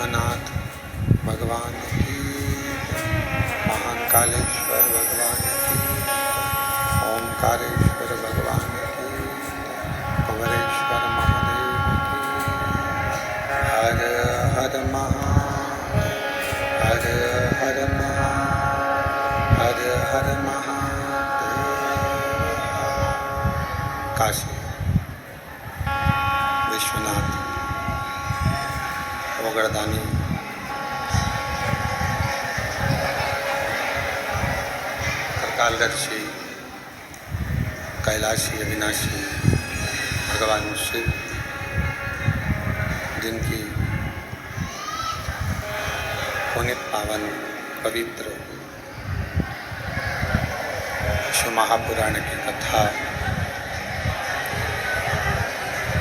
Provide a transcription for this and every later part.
विश्वनाथ भगवान की, महाकालेश्वर भगवान की, ओंकारेश्वर भगवान की, कुबेरेश्वर महादेव की। हर हर महादेव, हर हर महादेव, हर हर महादेव। काशी विश्वनाथ वगड़दानी करकालदर्शी कैलाशी अविनाशी भगवान शिव, जिनकी पुनित पावन पवित्र शिव महापुराण की कथा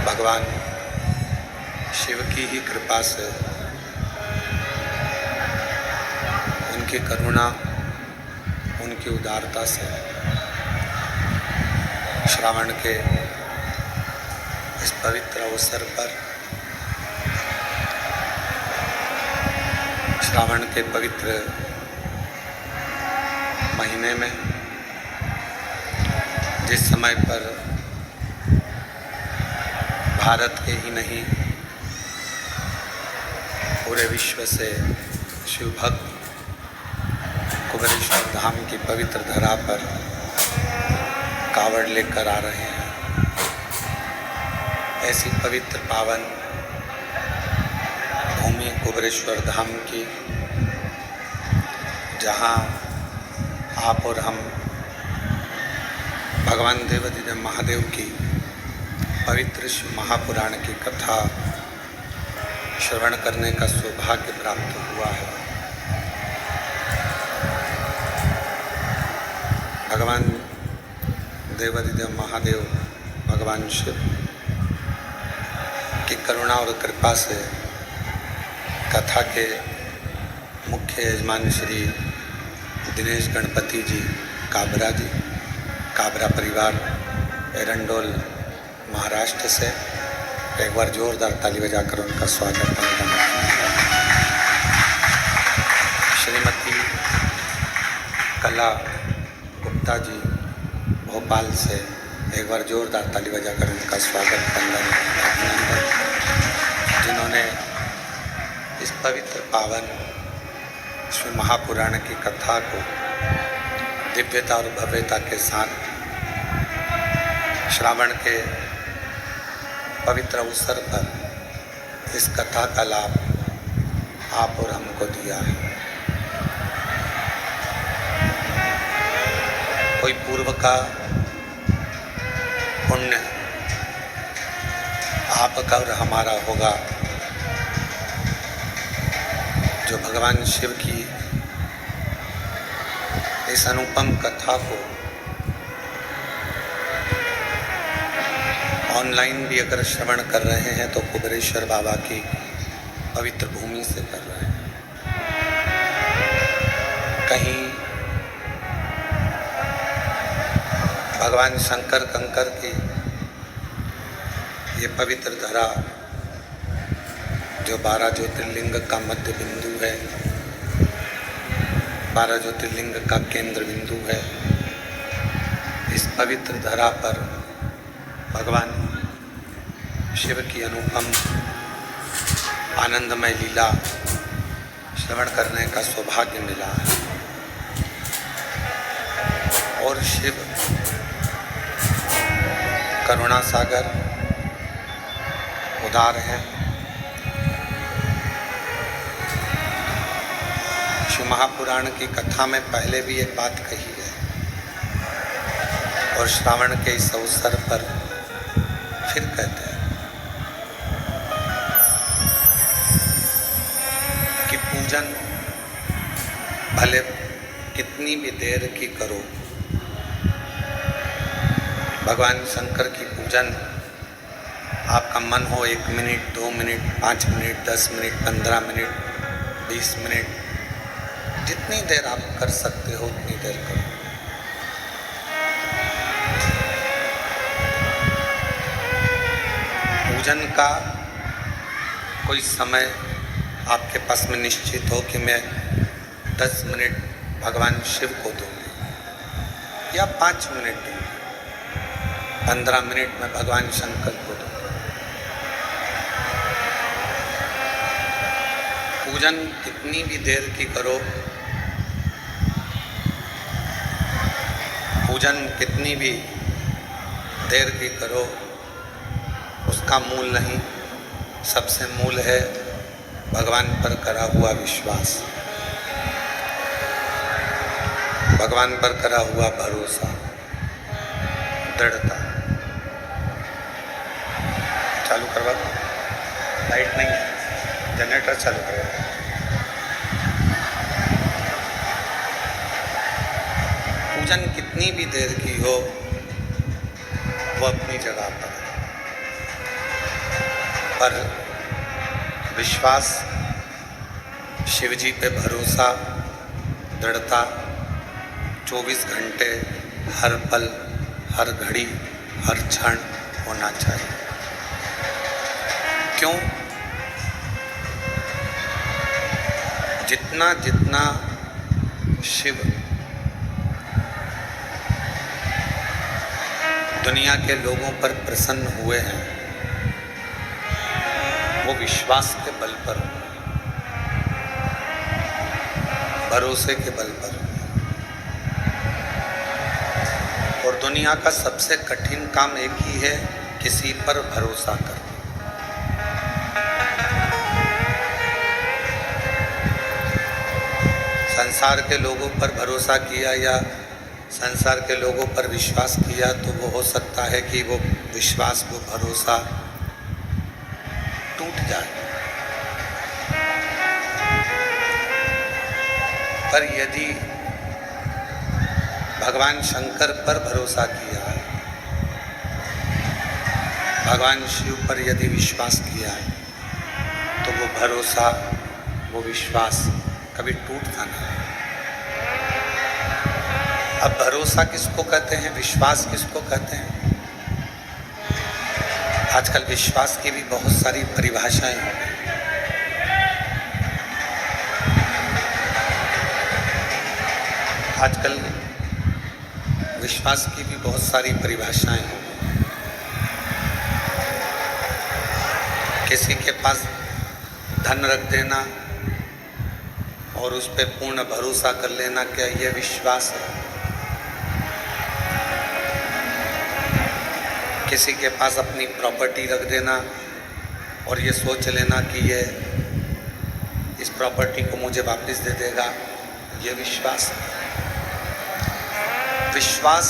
भगवान शिव की ही कृपा से, उनकी करुणा, उनकी उदारता से श्रावण के इस पवित्र अवसर पर, श्रावण के पवित्र महीने में, जिस समय पर भारत के ही नहीं पूरे विश्व से शिव भक्त कुबेरेश्वर धाम की पवित्र धरा पर कावड़ लेकर आ रहे हैं। ऐसी पवित्र पावन भूमि कुबेरेश्वर धाम की, जहाँ आप और हम भगवान देवाधिदेव महादेव की पवित्र शिव महापुराण की कथा श्रवण करने का सौभाग्य प्राप्त हुआ है। भगवान देवाधिदेव महादेव, भगवान शिव की करुणा और कृपा से कथा के मुख्य यजमान श्री दिनेश गणपति जी काबरा जी, काबरा परिवार एरंडोल महाराष्ट्र से, एक बार जोरदार ताली बजाकर उनका स्वागत करना। श्रीमती कला गुप्ता जी भोपाल से, एक बार जोरदार ताली बजाकर उनका स्वागत करना, जिन्होंने इस पवित्र पावन श्री महापुराण की कथा को दिव्यता और भव्यता के साथ श्रावण के पवित्र अवसर पर इस कथा का लाभ आप और हमको दिया है। कोई पूर्व का पुण्य आपका और हमारा होगा, जो भगवान शिव की इस अनुपम कथा को ऑनलाइन भी अगर श्रवण कर रहे हैं तो कुबेरेश्वर बाबा की पवित्र भूमि से कर रहे हैं। कहीं भगवान शंकर कंकर की ये पवित्र धरा, जो 12 ज्योतिर्लिंग का मध्य बिंदु है, 12 ज्योतिर्लिंग का केंद्र बिंदु है, इस पवित्र धरा पर भगवान शिव की अनुपम आनंदमय लीला श्रवण करने का सौभाग्य मिला है। और शिव करुणा सागर उदार है। शिव महापुराण की कथा में पहले भी एक बात कही है, और श्रावण के इस अवसर पर फिर कहते हैं कि पूजन भले कितनी भी देर की करो, भगवान शंकर की पूजन आपका मन हो 1 minute, 2 minute, 5 minute, 10 minute, 15 minute, 20 minute, जितनी देर आप कर सकते हो उतनी देर करो। पूजन का कोई समय आपके पास में निश्चित हो कि मैं 10 मिनट भगवान शिव को दूंगी या 5 मिनट दूंगी, 15 मिनट में भगवान शंकर को दूंगी। पूजन कितनी भी देर की करो, पूजन कितनी भी देर की करो, उसका मूल नहीं, सबसे मूल है भगवान पर करा हुआ विश्वास, भगवान पर करा हुआ भरोसा, दृढ़ता। चालू करवा दो, लाइट नहीं है, जनरेटर चालू करवा दो। पूजन कितनी भी देर की हो वो अपनी जगह पर विश्वास, शिवजी पे भरोसा, दृढ़ता 24 घंटे, हर पल, हर घड़ी, हर क्षण होना चाहिए। क्यों? जितना जितना शिव दुनिया के लोगों पर प्रसन्न हुए हैं वो विश्वास के बल पर, भरोसे के बल पर। और दुनिया का सबसे कठिन काम एक ही है, किसी पर भरोसा करना। संसार के लोगों पर भरोसा किया या संसार के लोगों पर विश्वास किया तो वो हो सकता है कि वो विश्वास, वो भरोसा टूट जाए। पर यदि भगवान शंकर पर भरोसा किया है, भगवान शिव पर यदि विश्वास किया है, तो वो भरोसा, वो विश्वास कभी टूटता नहीं। अब भरोसा किसको कहते हैं, विश्वास किसको कहते हैं? आजकल विश्वास की भी बहुत सारी परिभाषाएं हो गई। आजकल विश्वास की भी बहुत सारी परिभाषाएं हो गई। किसी के पास धन रख देना और उस पर पूर्ण भरोसा कर लेना, क्या यह विश्वास है? किसी के पास अपनी प्रॉपर्टी रख देना और ये सोच लेना कि ये इस प्रॉपर्टी को मुझे वापस दे देगा, ये विश्वास है। विश्वास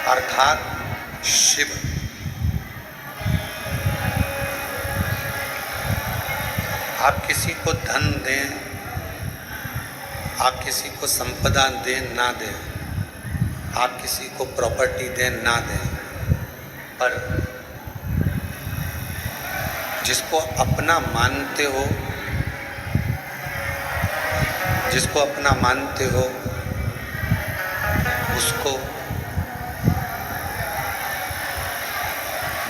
अर्थात शिव आप किसी को धन दें, आप किसी को संपदा दें ना दें, आप किसी को प्रॉपर्टी दें ना दें, पर जिसको अपना मानते हो, जिसको अपना मानते हो उसको,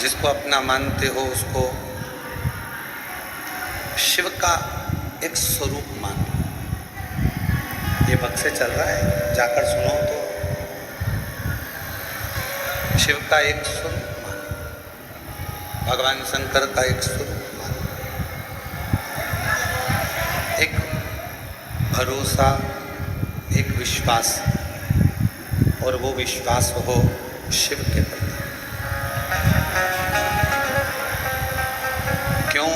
जिसको अपना मानते हो उसको शिव का एक स्वरूप मानो। ये बक्से चल रहा है, जाकर सुनो तो। शिव का एक स्वरूप मानो, भगवान शंकर का एक स्वरूप मानो, एक भरोसा, एक विश्वास, और वो विश्वास हो शिव के प्रति। क्यों?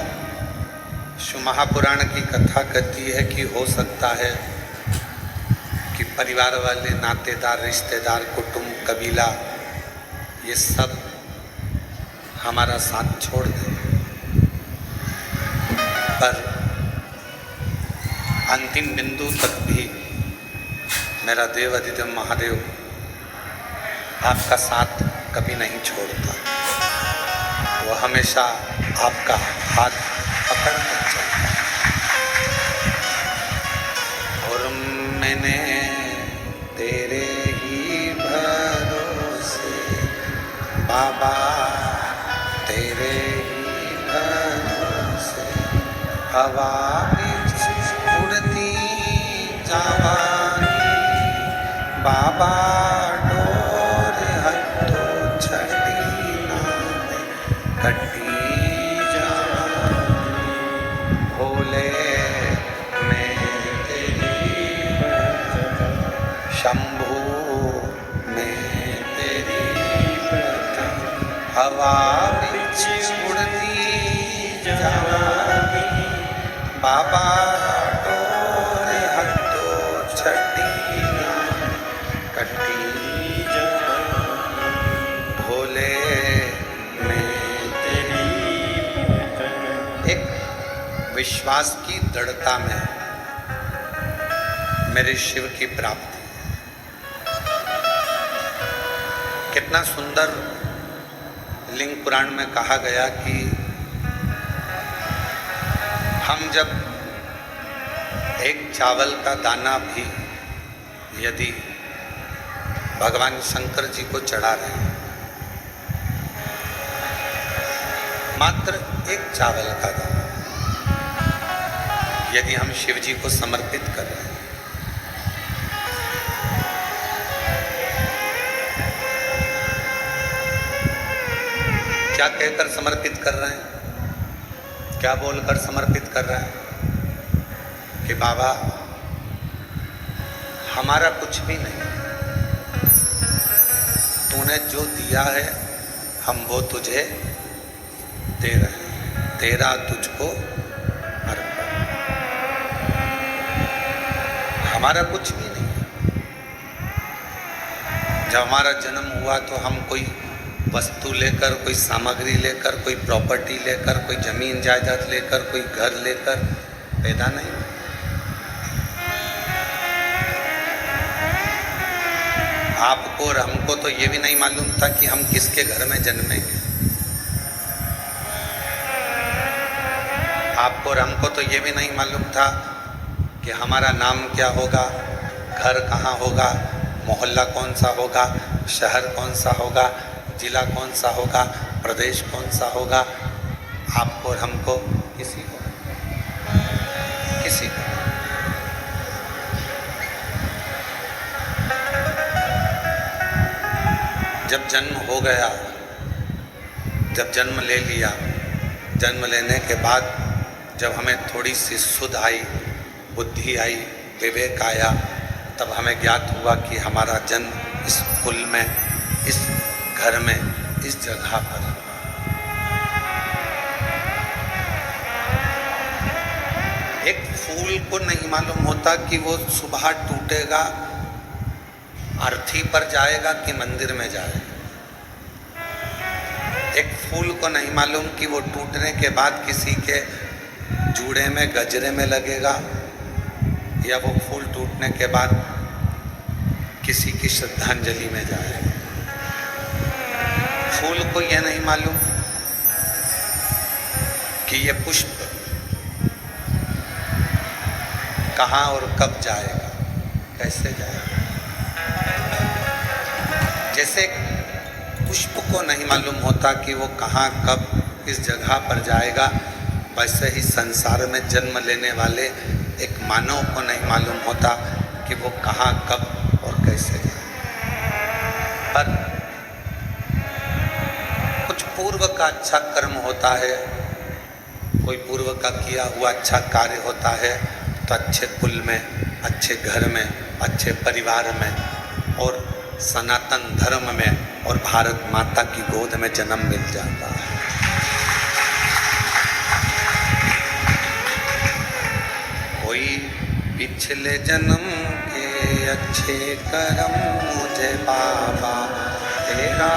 शिव महापुराण की कथा कहती है कि हो सकता है कि परिवार वाले, नातेदार, रिश्तेदार, कुटुंब, कबीला, ये सब हमारा साथ छोड़ दें, पर अंतिम बिंदु तक भी मेरा देव अधिदेव महादेव आपका साथ कभी नहीं छोड़ता। वो हमेशा आपका हाथ पकड़ कर चलता है। और मैंने तेरे ही भरोसे बाबा, तेरे ही भरोसे हवा बीच उड़ती जवानी बाबा डोर हथो छड़ी नाम कटी जवानी भोले में तेरी शंभू में तेरी हवा बीच उड़ती जवानी बाबा डोर हथो छड़ी नाम कटी जवानी भोले में तेरी एक विश्वास की दृढ़ता में मेरे शिव की प्राप्ति। कितना सुंदर लिंग पुराण में कहा गया कि हम जब एक चावल का दाना भी यदि भगवान शंकर जी को चढ़ा रहे हैं, मात्र एक चावल का दाना यदि हम शिव जी को समर्पित कर रहे हैं, क्या कहकर समर्पित कर रहे हैं, क्या बोलकर समर्पित कर रहे हैं कि बाबा हमारा कुछ भी नहीं, तूने जो दिया है हम वो तुझे दे रहे हैं, तेरा तुझको अर्पण। हमारा कुछ भी नहीं। जब हमारा जन्म हुआ तो हम कोई वस्तु लेकर, कोई सामग्री लेकर, कोई प्रॉपर्टी लेकर, कोई जमीन जायदाद लेकर, कोई घर लेकर पैदा नहीं। आपको और हमको तो ये भी नहीं मालूम था कि हम किसके घर में जन्मेंगे। आपको और हमको तो ये भी नहीं मालूम था कि हमारा नाम क्या होगा, घर कहाँ होगा, मोहल्ला कौन सा होगा, शहर कौन सा होगा, जिला कौन सा होगा, प्रदेश कौन सा होगा। आपको और हमको किसी को जब जन्म हो गया, जब जन्म ले लिया, जन्म लेने के बाद जब हमें थोड़ी सी सुध आई, बुद्धि आई, विवेक आया, तब हमें ज्ञात हुआ कि हमारा जन्म इस कुल में, इस घर में, इस जगह पर। एक फूल को नहीं मालूम होता कि वो सुबह टूटेगा, अर्थी पर जाएगा कि मंदिर में जाएगा। एक फूल को नहीं मालूम कि वो टूटने के बाद किसी के जूड़े में, गजरे में लगेगा, या वो फूल टूटने के बाद किसी की श्रद्धांजलि में जाएगा। फूल को यह नहीं मालूम कि ये पुष्प कहाँ और कब जाएगा, कैसे जाएगा। जैसे पुष्प को नहीं मालूम होता कि वो कहाँ कब किस जगह पर जाएगा, वैसे ही संसार में जन्म लेने वाले एक मानव को नहीं मालूम होता कि वो कहाँ कब और कैसे जाएगा। पर कुछ पूर्व का अच्छा कर्म होता है, कोई पूर्व का किया हुआ अच्छा कार्य होता है, तो अच्छे कुल में, अच्छे घर में, अच्छे परिवार में और सनातन धर्म में और भारत माता की गोद में जन्म मिल जाता है। कोई पिछले जन्म के अच्छे कर्म मुझे बाबा तेरा,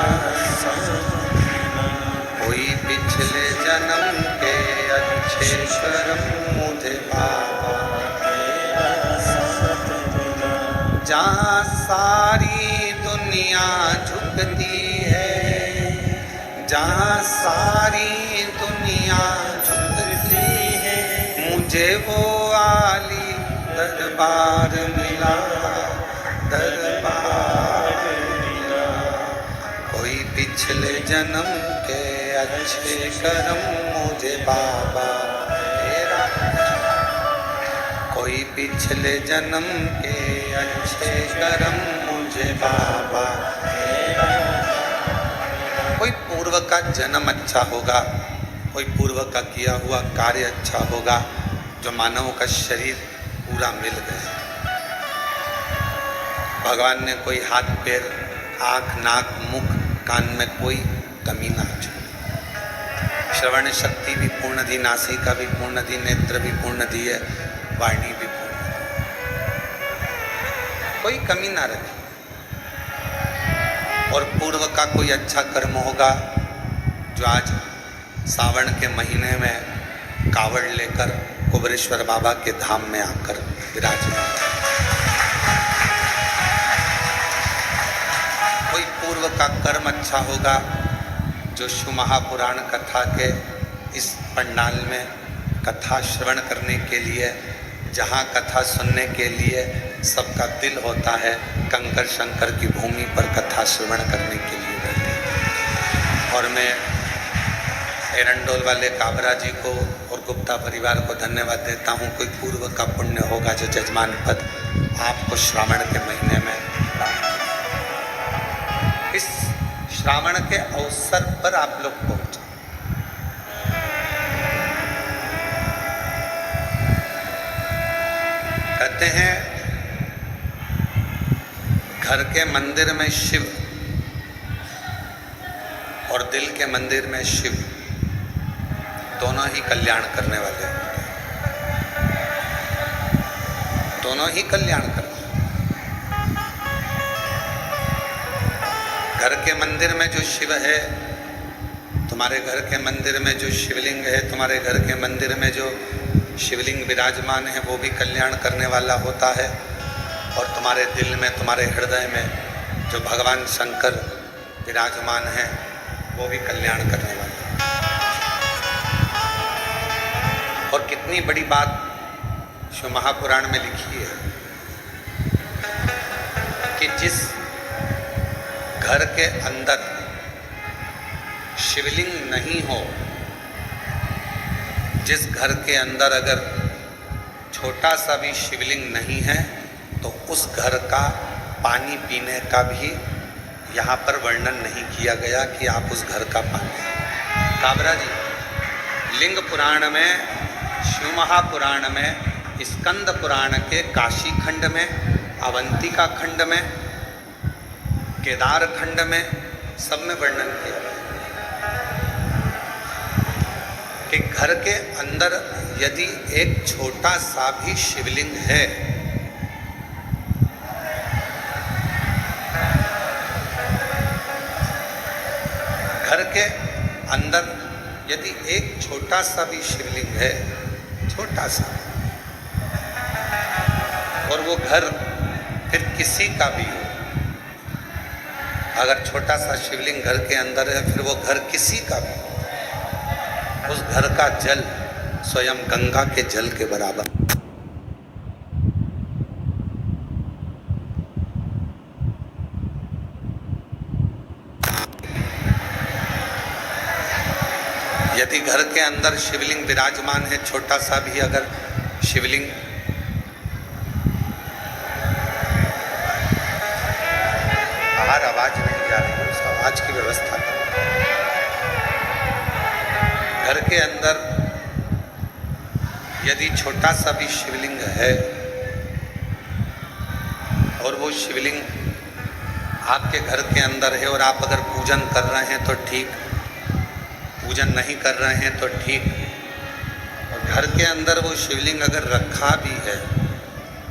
कोई पिछले जन्म के अच्छे कर्म मुझे बाबा तेरा, जहाँ सारी दुनिया झुकती है, जहाँ सारी दुनिया झुकती है, मुझे वो आली दरबार मिला, दरबार मिला। कोई पिछले जन्म के अच्छे कर्म मुझे बाबा तेरा कोई पिछले जन्म के अच्छे कर्म मुझे बाबा, कोई पूर्व का जन्म अच्छा होगा, कोई पूर्व का किया हुआ कार्य अच्छा होगा, जो मानव का शरीर पूरा मिल गया। भगवान ने कोई हाथ पैर आँख नाक मुख कान में कोई कमी ना छोड़ी। श्रवण शक्ति भी पूर्ण दी, नासिका भी पूर्ण दी, नेत्र भी पूर्ण दी है, वाणी भी पूर्ण दी, कोई कमी ना रखी। और पूर्व का कोई अच्छा कर्म होगा, जो आज सावन के महीने में कावड़ लेकर कुबेरेश्वर बाबा के धाम में आकर विराजमान। कोई पूर्व का कर्म अच्छा होगा, जो शिव महापुराण कथा के इस पंडाल में कथा श्रवण करने के लिए, जहाँ कथा सुनने के लिए सबका दिल होता है, कंकर शंकर की भूमि पर कथा श्रवण करने के लिए बैठे। और मैं एरंडोल वाले काबरा जी को और गुप्ता परिवार को धन्यवाद देता हूँ। कोई पूर्व का पुण्य होगा जो जजमान पद आपको श्रावण के महीने में, इस श्रावण के अवसर पर आप लोग पहुँचे। कहते हैं घर के मंदिर में शिव और दिल के मंदिर में शिव, दोनों ही कल्याण करने वाले होते हैं, दोनों ही कल्याण करने। घर के मंदिर में जो शिव है, तुम्हारे घर के मंदिर में जो शिवलिंग है, तुम्हारे घर के मंदिर में जो शिवलिंग विराजमान है, वो भी कल्याण करने वाला होता है। और तुम्हारे दिल में, तुम्हारे हृदय में जो भगवान शंकर विराजमान है, वो भी कल्याण करने वाला है। और कितनी बड़ी बात शिव महापुराण में लिखी है कि जिस घर के अंदर शिवलिंग नहीं हो, जिस घर के अंदर अगर छोटा सा भी शिवलिंग नहीं है, तो उस घर का पानी पीने का भी यहाँ पर वर्णन नहीं किया गया कि आप उस घर का पानी। काबरा जी, लिंग पुराण में, शिव महापुराण में, स्कंद पुराण के काशी खंड में, अवंतिका खंड में, केदार खंड में, सब में वर्णन किया गया कि घर के अंदर यदि एक छोटा सा भी शिवलिंग है, घर के अंदर यदि एक छोटा सा भी शिवलिंग है, छोटा सा, और वो घर फिर किसी का भी हो, अगर छोटा सा शिवलिंग घर के अंदर है, फिर वो घर किसी का भी हो, उस घर का जल स्वयं गंगा के जल के बराबर। यदि घर के अंदर शिवलिंग विराजमान है, छोटा सा भी अगर शिवलिंग, बाहर आवाज नहीं जा रही है, उस आवाज की व्यवस्था करें। घर के अंदर यदि छोटा सा भी शिवलिंग है, और वो शिवलिंग आपके घर के अंदर है, और आप अगर पूजन कर रहे हैं तो ठीक, पूजन नहीं कर रहे हैं तो ठीक, और घर के अंदर वो शिवलिंग अगर रखा भी है,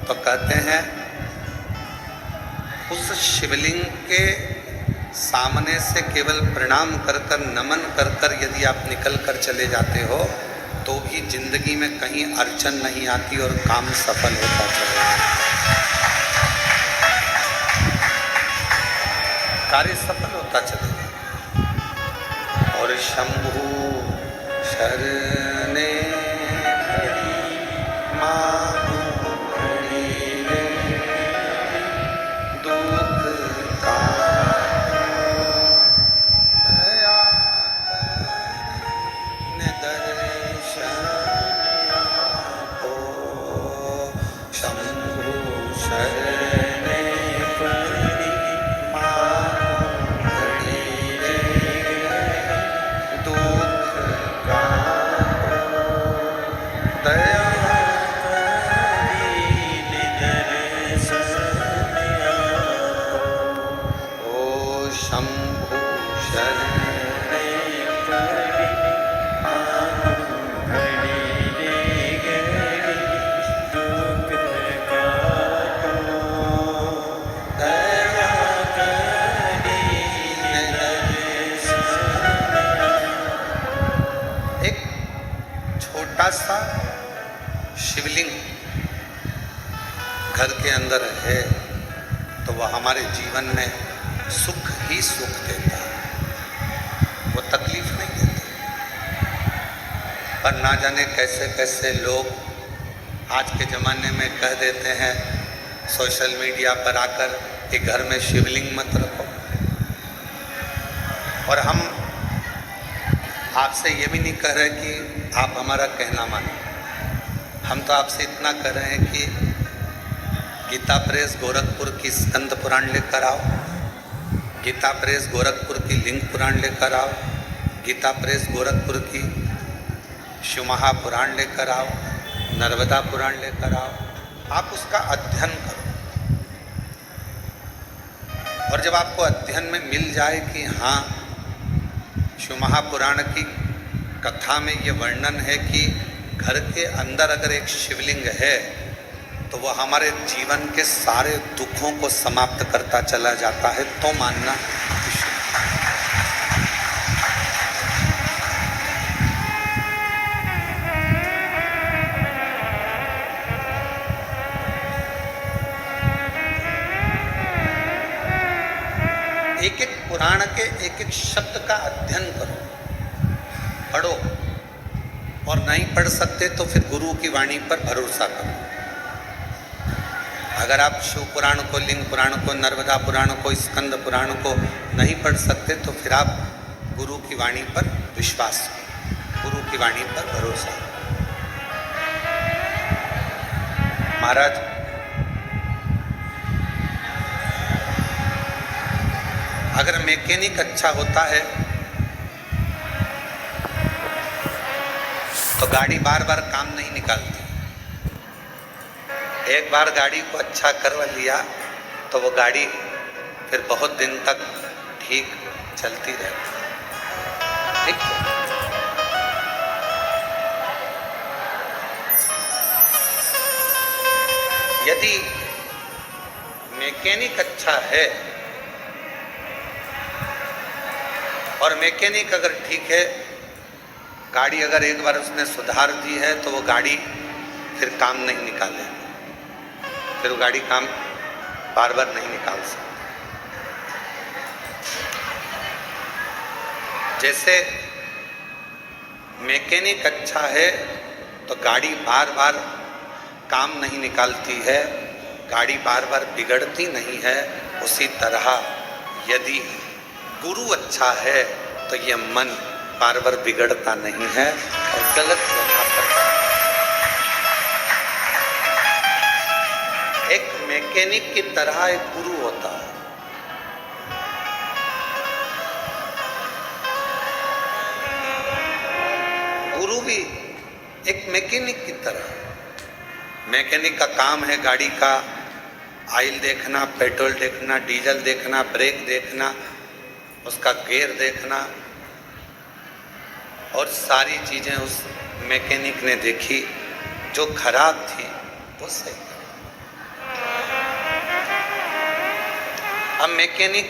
तो कहते हैं उस शिवलिंग के सामने से केवल प्रणाम कर कर, नमन कर कर यदि आप निकल कर चले जाते हो, तो भी जिंदगी में कहीं अड़चन नहीं आती और काम सफल होता चलेगा, कार्य सफल होता चलेगा। और शंभु शरणे मानो शरणे पड़ी मानो घड़ी रे दुख का दया करी दर्शन ओ शंभु शरणे पड़ी मानो घड़ी रे दुख का दया करी दर्शन। एक छोटा सा शिवलिंग घर के अंदर है तो वह हमारे जीवन में सुख ही सुख देता है, वो तकलीफ नहीं देता। पर ना जाने कैसे कैसे लोग आज के ज़माने में कह देते हैं सोशल मीडिया पर आकर कि घर में शिवलिंग मत रखो। और हम आपसे ये भी नहीं कह रहे कि आप हमारा कहना मानो, हम तो आपसे इतना कह रहे हैं कि गीता प्रेस गोरखपुर की स्कंद पुराण लेकर आओ, गीता प्रेस गोरखपुर की लिंग पुराण लेकर आओ, गीता प्रेस गोरखपुर की शिवमहा पुराण लेकर आओ, नर्मदा पुराण लेकर आओ, आप उसका अध्ययन करो। और जब आपको अध्ययन में मिल जाए कि हाँ शिवमहा पुराण की कथा में ये वर्णन है कि घर के अंदर अगर एक शिवलिंग है तो वह हमारे जीवन के सारे दुखों को समाप्त करता चला जाता है, तो मानना। एक एक पुराण के एक एक शब्द का अध्ययन करो, पढ़ो, और नहीं पढ़ सकते तो फिर गुरु की वाणी पर भरोसा करो। अगर आप शिव पुराण को, लिंग पुराण को, नर्मदा पुराण को, स्कंद पुराण को नहीं पढ़ सकते तो फिर आप गुरु की वाणी पर विश्वास करो, गुरु की वाणी पर भरोसा करो। महाराज अगर मैकेनिक अच्छा होता है तो गाड़ी बार बार काम नहीं निकालती। एक बार गाड़ी को अच्छा करवा लिया तो वो गाड़ी फिर बहुत दिन तक ठीक चलती रहती। ठीक है? यदि मैकेनिक अच्छा है और मैकेनिक अगर ठीक है, गाड़ी अगर एक बार उसने सुधार दी है तो वो गाड़ी फिर काम नहीं निकाले, फिर वो गाड़ी काम बार बार नहीं निकाल सकती। जैसे मैकेनिक अच्छा है तो गाड़ी बार बार काम नहीं निकालती है, गाड़ी बार बार बिगड़ती नहीं है, उसी तरह यदि गुरु अच्छा है तो ये मन बार बार बिगड़ता नहीं है और गलत जगह पर। एक मैकेनिक की तरह एक गुरु होता है। गुरु भी एक मैकेनिक की तरह। मैकेनिक का काम है गाड़ी का ऑयल देखना, पेट्रोल देखना, डीजल देखना, ब्रेक देखना, उसका गियर देखना, और सारी चीज़ें उस मैकेनिक ने देखी, जो खराब थी वो सही कर। अब मैकेनिक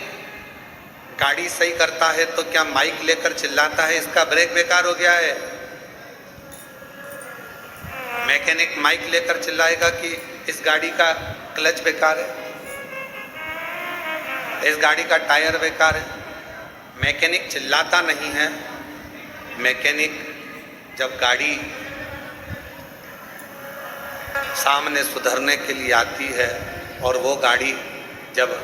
गाड़ी सही करता है तो क्या माइक लेकर चिल्लाता है इसका ब्रेक बेकार हो गया है? मैकेनिक माइक लेकर चिल्लाएगा कि इस गाड़ी का क्लच बेकार है, इस गाड़ी का टायर बेकार है? मैकेनिक चिल्लाता नहीं है। मैकेनिक जब गाड़ी सामने सुधरने के लिए आती है और वो गाड़ी जब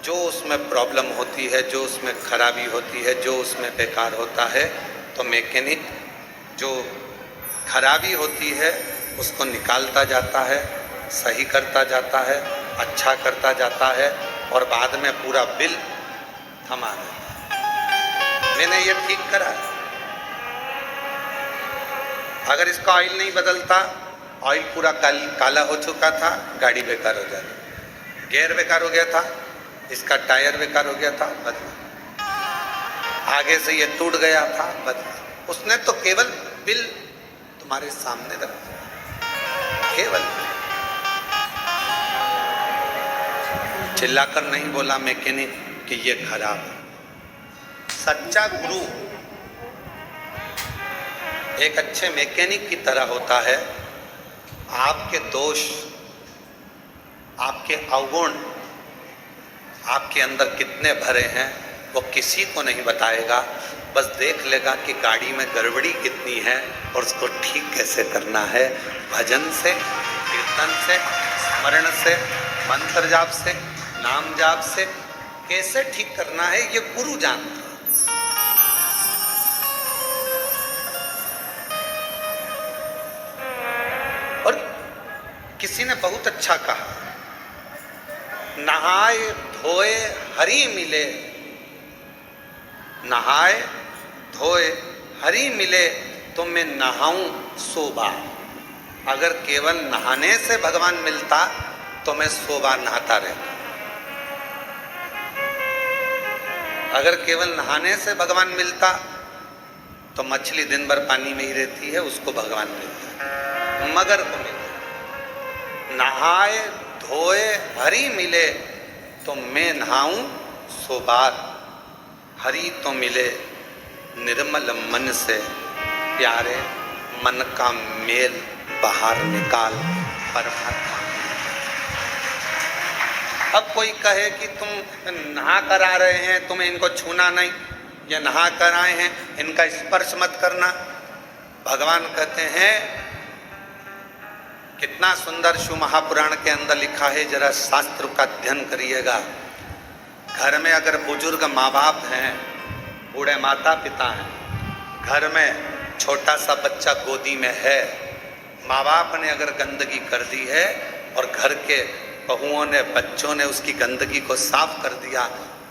जो उसमें प्रॉब्लम होती है, जो उसमें खराबी होती है, जो उसमें बेकार होता है, तो मैकेनिक जो खराबी होती है उसको निकालता जाता है, सही करता जाता है, अच्छा करता जाता है और बाद में पूरा बिल थमा देता है। मैंने ये ठीक करा है। अगर इसका ऑयल नहीं बदलता, ऑयल पूरा काला हो चुका था, गाड़ी बेकार हो जाती। गियर बेकार हो गया था, इसका टायर बेकार हो गया था, बदला। आगे से ये टूट गया था, बदला। उसने तो केवल बिल तुम्हारे सामने रख दिया, केवल। चिल्लाकर नहीं बोला मैकेनिक कि ये खराब है। सच्चा गुरु एक अच्छे मैकेनिक की तरह होता है। आपके दोष, आपके अवगुण आपके अंदर कितने भरे हैं वो किसी को नहीं बताएगा। बस देख लेगा कि गाड़ी में गड़बड़ी कितनी है और उसको ठीक कैसे करना है। भजन से, कीर्तन से, स्मरण से, मंत्र जाप से, नाम जाप से कैसे ठीक करना है ये गुरु जानता है। और किसी ने बहुत अच्छा कहा, नहाए धोए हरि मिले, नहाए धोए हरि मिले तो मैं नहाऊं सो बार। अगर केवल नहाने से भगवान मिलता तो मैं 100 बार नहाता रहता। अगर केवल नहाने से भगवान मिलता तो मछली दिन भर पानी में ही रहती है, उसको भगवान मिलता है, मगर को मिलता। नहाए धोए हरि मिले तो मैं नहाऊं 100 बार। हरि तो मिले निर्मल मन से, प्यारे मन का मेल बाहर निकाल परमात्मा। अब कोई कहे कि तुम नहा कर आ रहे हैं, तुम्हें इनको छूना नहीं, ये नहा कर आए हैं, इनका स्पर्श मत करना। भगवान कहते हैं, कितना सुंदर शिव महापुराण के अंदर लिखा है, जरा शास्त्र का अध्ययन करिएगा। घर में अगर बुजुर्ग माँ बाप हैं, बूढ़े माता पिता हैं, घर में छोटा सा बच्चा गोदी में है, माँ बाप ने अगर गंदगी कर दी है और घर के बहुओं ने, बच्चों ने उसकी गंदगी को साफ कर दिया,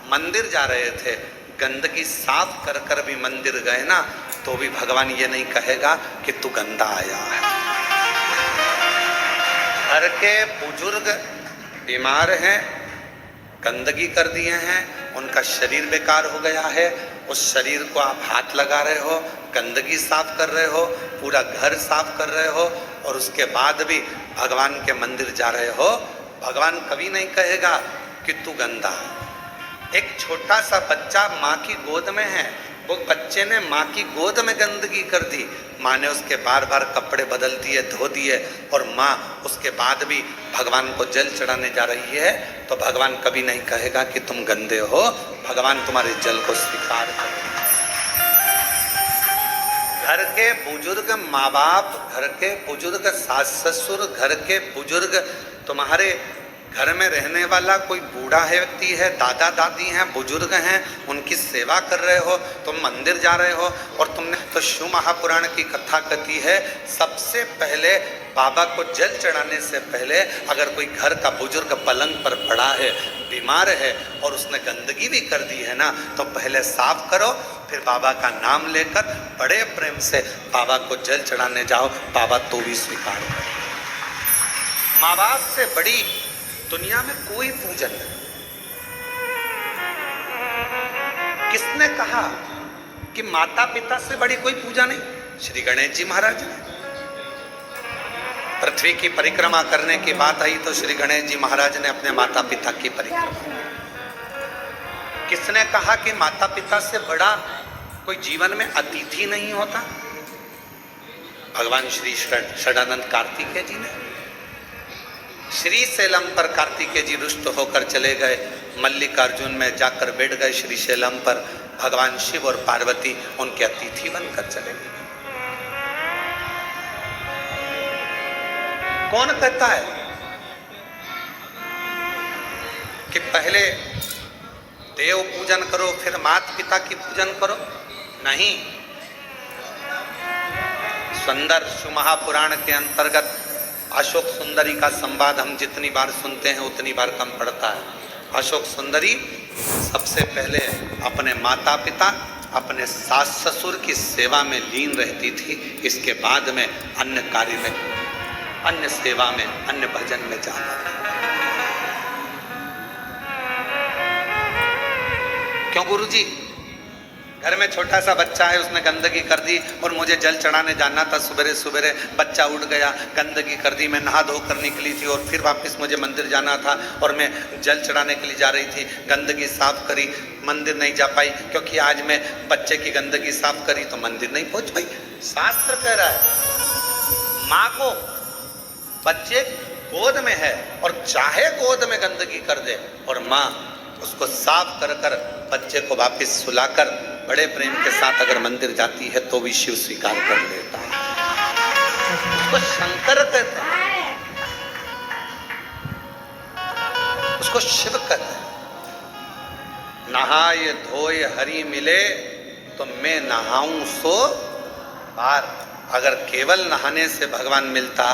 मंदिर जा रहे थे, गंदगी साफ कर कर भी मंदिर गए ना, तो भी भगवान ये नहीं कहेगा कि तू गंदा आया है। घर के बुजुर्ग बीमार हैं, गंदगी कर दिए हैं, उनका शरीर बेकार हो गया है, उस शरीर को आप हाथ लगा रहे हो, गंदगी साफ कर रहे हो, पूरा घर साफ कर रहे हो और उसके बाद भी भगवान के मंदिर जा रहे हो, भगवान कभी नहीं कहेगा कि तू गंदा है। एक छोटा सा बच्चा माँ की गोद में है, वो बच्चे ने माँ की गोद में गंदगी कर दी, माँ ने उसके बार बार कपड़े बदल दिए, धो दिए, और माँ उसके बाद भी भगवान को जल चढ़ाने जा रही है, तो भगवान कभी नहीं कहेगा कि तुम गंदे हो, भगवान तुम्हारे जल को स्वीकार करेगा। घर के बुजुर्ग माँ बाप, घर के बुजुर्ग सास ससुर, घर के बुजुर्ग, तुम्हारे घर में रहने वाला कोई बूढ़ा है, व्यक्ति है, दादा दादी हैं, बुजुर्ग हैं, उनकी सेवा कर रहे हो, तुम मंदिर जा रहे हो और तुमने तो शिव महापुराण की कथा कथी है, सबसे पहले बाबा को जल चढ़ाने से पहले अगर कोई घर का बुजुर्ग पलंग पर पड़ा है, बीमार है और उसने गंदगी भी कर दी है ना, तो पहले साफ करो, फिर बाबा का नाम लेकर बड़े प्रेम से बाबा को जल चढ़ाने जाओ, बाबा तो भी स्वीकार करो। माँ बाप से बड़ी दुनिया में कोई पूजन नहीं। किसने कहा कि माता पिता से बड़ी कोई पूजा नहीं? श्री गणेश जी महाराज ने। पृथ्वी की परिक्रमा करने की बात आई तो श्री गणेश जी महाराज ने अपने माता पिता की परिक्रमा। किसने कहा कि माता पिता से बड़ा कोई जीवन में अतिथि नहीं होता? भगवान श्री षडानंद कार्तिकेय जी ने। श्री शैलम पर कार्तिकेय जी रुष्ट होकर चले गए, मल्लिकार्जुन में जाकर बैठ गए श्री शैलम पर, भगवान शिव और पार्वती उनके अतिथि बनकर चले गए। कौन कहता है कि पहले देव पूजन करो फिर माता पिता की पूजन करो? नहीं। सुंदर शिव महापुराण के अंतर्गत अशोक सुंदरी का संवाद हम जितनी बार सुनते हैं उतनी बार कम पड़ता है। अशोक सुंदरी सबसे पहले अपने माता पिता, अपने सास ससुर की सेवा में लीन रहती थी। इसके बाद में अन्य कार्य में, अन्य सेवा में, अन्य भजन में जाना। क्यों गुरुजी? घर में छोटा सा बच्चा है, उसने गंदगी कर दी और मुझे जल चढ़ाने जाना था। सुबह सुबह बच्चा उठ गया, गंदगी कर दी, मैं नहा धोकर निकली थी और फिर वापस मुझे मंदिर जाना था और मैं जल चढ़ाने के लिए जा रही थी। गंदगी साफ करी, मंदिर नहीं जा पाई क्योंकि आज मैं बच्चे की गंदगी साफ करी तो मंदिर नहीं पहुंच पाई। शास्त्र कह रहा है माँ को बच्चे गोद में है और चाहे गोद में गंदगी कर दे और माँ उसको साफ कर कर बच्चे को वापस सुलाकर बड़े प्रेम के साथ अगर मंदिर जाती है तो भी शिव स्वीकार कर लेता है। उसको शंकर कहते हैं, उसको शिव कहते हैं। नहाए धोए हरि मिले तो मैं नहाऊं सो बार। अगर केवल नहाने से भगवान मिलता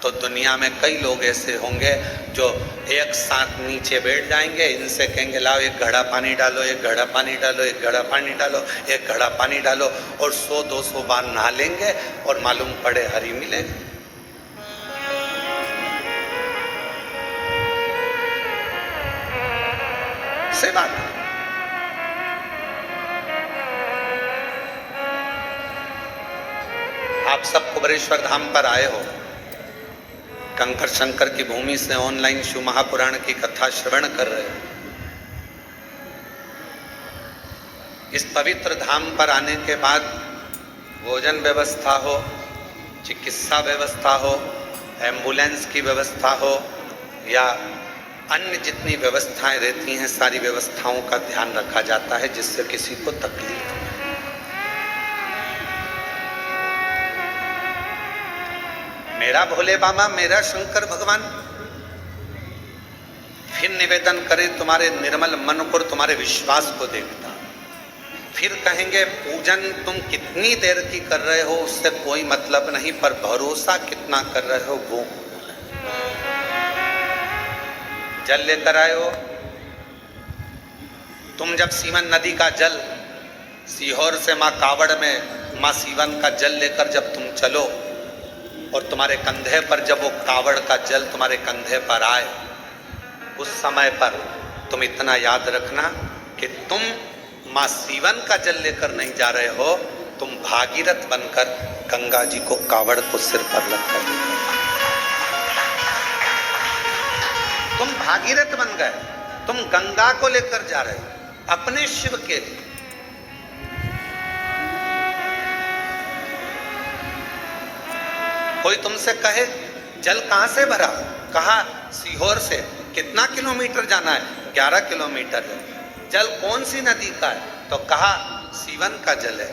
तो दुनिया में कई लोग ऐसे होंगे जो एक साथ नीचे बैठ जाएंगे, इनसे कहेंगे लाओ एक घड़ा पानी डालो, एक घड़ा पानी डालो, एक घड़ा पानी डालो, एक घड़ा पानी डालो और 100-200 बार नहा लेंगे और मालूम पड़े हरि मिले। से बात आप सब कुबरेश्वर धाम पर आए हो, कंकर शंकर की भूमि से ऑनलाइन शिव महापुराण की कथा श्रवण कर रहे हो। इस पवित्र धाम पर आने के बाद भोजन व्यवस्था हो, चिकित्सा व्यवस्था हो, एम्बुलेंस की व्यवस्था हो या अन्य जितनी व्यवस्थाएं रहती हैं, सारी व्यवस्थाओं का ध्यान रखा जाता है जिससे किसी को तकलीफ। मेरा भोले बाबा, मेरा शंकर भगवान फिर निवेदन करे तुम्हारे निर्मल मन को, तुम्हारे विश्वास को देखता। फिर कहेंगे पूजन तुम कितनी देर की कर रहे हो उससे कोई मतलब नहीं, पर भरोसा कितना कर रहे हो वो। जल लेकर आए हो तुम, जब सीवन नदी का जल सीहोर से माँ कावड़ में माँ सीवन का जल लेकर जब तुम चलो और तुम्हारे कंधे पर जब वो कावड़ का जल तुम्हारे कंधे पर आए, उस समय पर तुम इतना याद रखना कि तुम माँ सीवन का जल लेकर नहीं जा रहे हो, तुम भागीरथ बनकर गंगा जी को कावड़ को सिर पर रखकर, तुम भागीरथ बन गए, तुम गंगा को लेकर जा रहे हो अपने शिव के लिए। कोई तुमसे कहे जल कहाँ से भरा, कहा सीहोर से। कितना किलोमीटर जाना है? 11 किलोमीटर है। जल कौन सी नदी का है? तो कहा सीवन का जल है।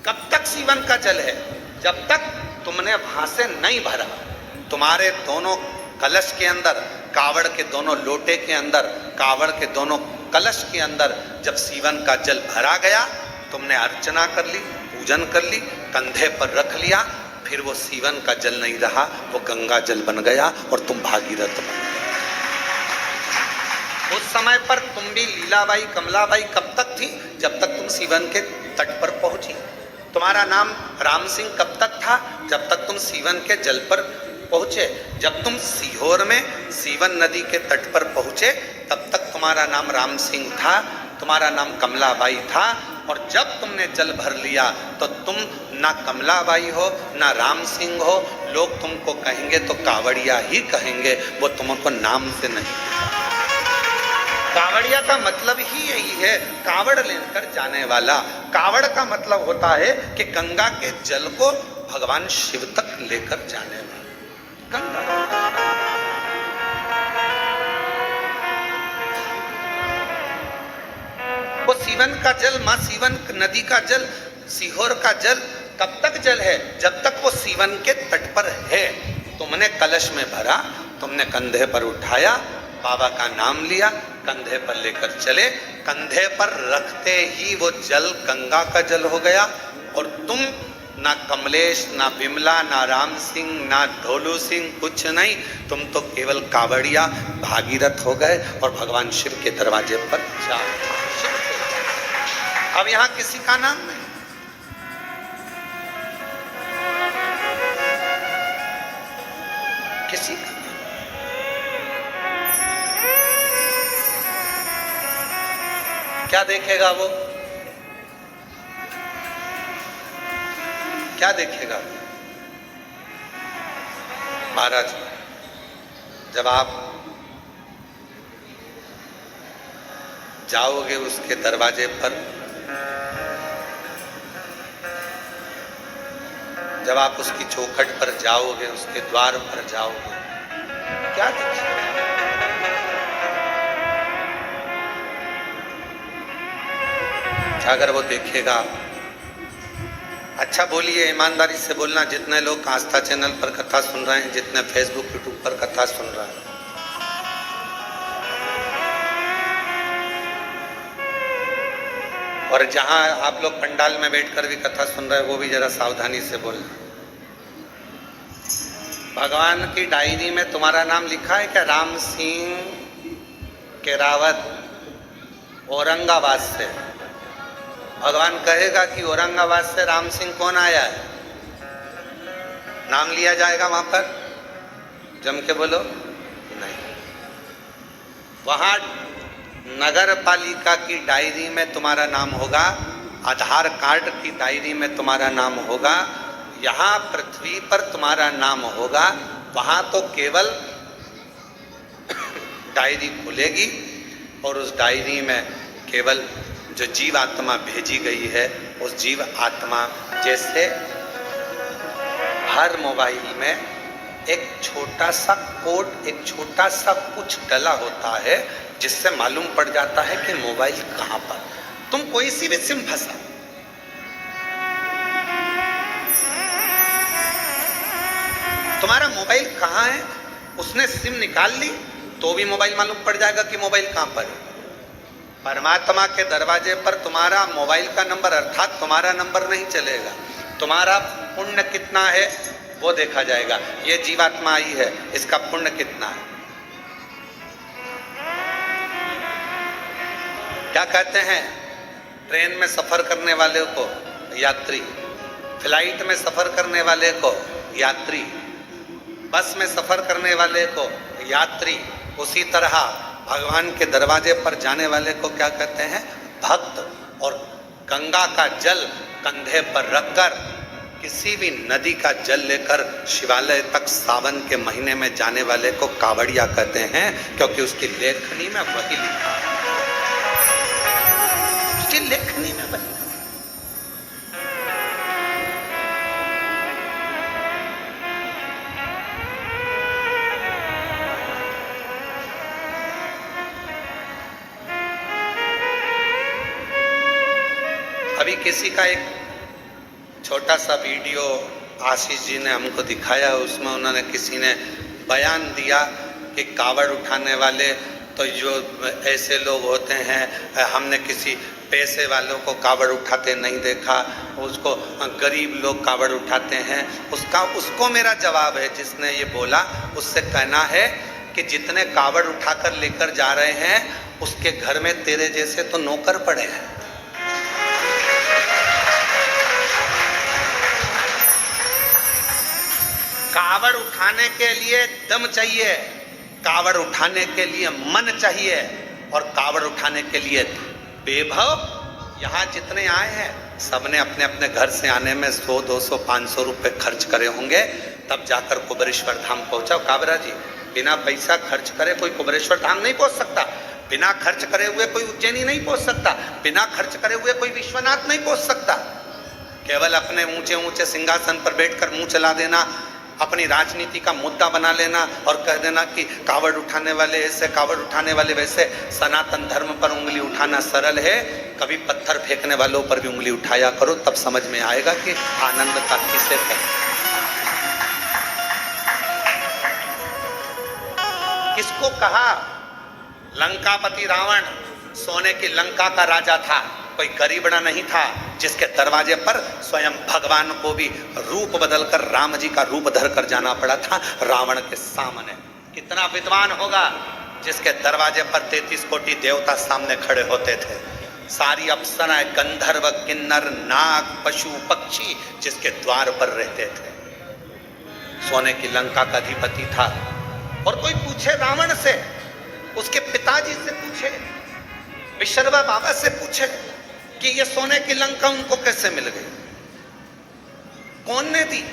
कब तक सीवन का जल है? जब तक तुमने वहां से नहीं भरा। तुम्हारे दोनों कलश के अंदर, कावड़ के दोनों लोटे के अंदर, कावड़ के दोनों कलश के अंदर जब सीवन का जल भरा गया, तुमने अर्चना कर ली, पूजन कर ली, कंधे पर रख लिया, फिर वो सीवन का जल नहीं रहा, वो गंगा जल बन गया और तुम भागीरथ बन गए। उस समय पर तुम भी लीलाबाई, कमलाबाई कब तक थी? जब तक तुम सीवन के तट पर पहुंची। तुम्हारा नाम राम सिंह कब तक था? जब तक तुम सीवन के जल पर पहुंचे। जब तुम सीहोर में सीवन नदी के तट पर पहुंचे तब तक तुम्हारा नाम राम सिंह था, तुम्हारा नाम कमलाबाई था। और जब तुमने जल भर लिया तो तुम ना कमलाबाई हो ना राम सिंह हो, लोग तुमको कहेंगे तो कावड़िया ही कहेंगे, वो तुमको नाम से नहीं। कावड़िया का मतलब ही यही है, कावड़ लेकर जाने वाला। कावड़ का मतलब होता है कि गंगा के जल को भगवान शिव तक लेकर जाने वाला गंगा। वो सीवन का जल, माँ सीवन नदी का जल, सीहोर का जल कब तक जल है? जब तक वो सीवन के तट पर है। तुमने कलश में भरा, तुमने कंधे पर उठाया, बाबा का नाम लिया, कंधे पर लेकर चले, कंधे पर रखते ही वो जल गंगा का जल हो गया और तुम ना कमलेश, ना विमला, ना राम सिंह, ना ढोलू सिंह, कुछ नहीं। तुम तो केवल कावड़िया भागीरथ हो गए और भगवान शिव के दरवाजे पर जा। अब यहां किसी का नाम नहीं। किसी का क्या देखेगा वो? क्या देखेगा महाराज? जब आप जाओगे उसके दरवाजे पर, जब आप उसकी चौखट पर जाओगे, उसके द्वार पर जाओगे, क्या देखेगा? अगर वो देखेगा, अच्छा बोलिए, ईमानदारी से बोलना, जितने लोग आस्था चैनल पर कथा सुन रहे हैं, जितने फेसबुक यूट्यूब पर कथा सुन रहे हैं, और जहां आप लोग पंडाल में बैठकर भी कथा सुन रहे हैं, वो भी जरा सावधानी से बोलना। भगवान की डायरी में तुम्हारा नाम लिखा है क्या? राम सिंह केरावत, औरंगाबाद से। भगवान कहेगा कि औरंगाबाद से राम सिंह कौन आया है? नाम लिया जाएगा वहां पर? जम के बोलो नहीं। वहां नगर पालिका की डायरी में तुम्हारा नाम होगा, आधार कार्ड की डायरी में तुम्हारा नाम होगा, यहाँ पृथ्वी पर तुम्हारा नाम होगा। वहां तो केवल डायरी खुलेगी और उस डायरी में केवल जो जीव आत्मा भेजी गई है, उस जीव आत्मा, जैसे हर मोबाइल में एक छोटा सा कोड, एक छोटा सा कुछ डला होता है जिससे मालूम पड़ जाता है कि मोबाइल कहां पर। तुम कोई सी भी सिम फंसा, तुम्हारा मोबाइल कहां है, उसने सिम निकाल ली तो भी मोबाइल मालूम पड़ जाएगा कि मोबाइल कहां पर है। परमात्मा के दरवाजे पर तुम्हारा मोबाइल का नंबर, अर्थात तुम्हारा नंबर नहीं चलेगा, तुम्हारा पुण्य कितना है वो देखा जाएगा। ये जीवात्मा आई है, इसका पुण्य कितना है। क्या कहते हैं, ट्रेन में सफर करने वाले को यात्री, फ्लाइट में सफर करने वाले को यात्री, बस में सफर करने वाले को यात्री, उसी तरह भगवान के दरवाजे पर जाने वाले को क्या कहते हैं? भक्त। और गंगा का जल कंधे पर रखकर, किसी भी नदी का जल लेकर शिवालय तक सावन के महीने में जाने वाले को कावड़िया कहते हैं, क्योंकि उसकी लेखनी में वही लिखा है, उसकी लेखनी में वही। अभी किसी का एक छोटा सा वीडियो आशीष जी ने हमको दिखाया, उसमें उन्होंने, किसी ने बयान दिया कि कावड़ उठाने वाले तो जो ऐसे लोग होते हैं, हमने किसी पैसे वालों को कावड़ उठाते नहीं देखा, उसको गरीब लोग कावड़ उठाते हैं। उसको मेरा जवाब है, जिसने ये बोला, उससे कहना है कि जितने कावड़ उठाकर लेकर जा रहे हैं, उसके घर में तेरे जैसे तो नौकर पड़े हैं। कावड़ उठाने के लिए दम चाहिए, कावड़ उठाने के लिए मन चाहिए, और कावड़ उठाने के लिए वैभव। यहाँ जितने आए हैं सबने अपने अपने घर से आने में 100, 200, 500 रुपये खर्च करे होंगे, तब जाकर कुबेरेश्वर धाम पहुँचा। काबरा जी, बिना पैसा खर्च करे कोई कुबेरेश्वर धाम नहीं पहुँच सकता, बिना खर्च करे हुए कोई उज्जैनी नहीं पहुँच सकता, बिना खर्च करे हुए कोई विश्वनाथ नहीं पहुँच सकता। केवल अपने ऊंचे ऊंचे सिंहासन पर बैठकर मुंह चला देना, अपनी राजनीति का मुद्दा बना लेना और कह देना कि कावड़ उठाने वाले ऐसे, कावड़ उठाने वाले वैसे। सनातन धर्म पर उंगली उठाना सरल है, कभी पत्थर फेंकने वालों पर भी उंगली उठाया करो, तब समझ में आएगा कि आनंद का किसे कहें। किसको कहा? लंकापति रावण सोने की लंका का राजा था, कोई गरीबड़ा नहीं था जिसके दरवाजे पर स्वयं भगवान को भी रूप बदलकर राम जी का रूप धर कर जाना पड़ा था रावण के सामने। कितना विद्वान होगा जिसके दरवाजे पर 33 कोटि देवता सामने खड़े होते थे, सारी अप्सराएं, गंधर्व, किन्नर, नाग, पशु, पक्षी जिसके द्वार पर रहते थे। सोने की लंका का अधिपति था। और कोई पूछे रावण से, उसके पिताजी से पूछे, विशर्वा बाबा से पूछे कि ये सोने की लंका उनको कैसे मिल गई, कौन ने दी,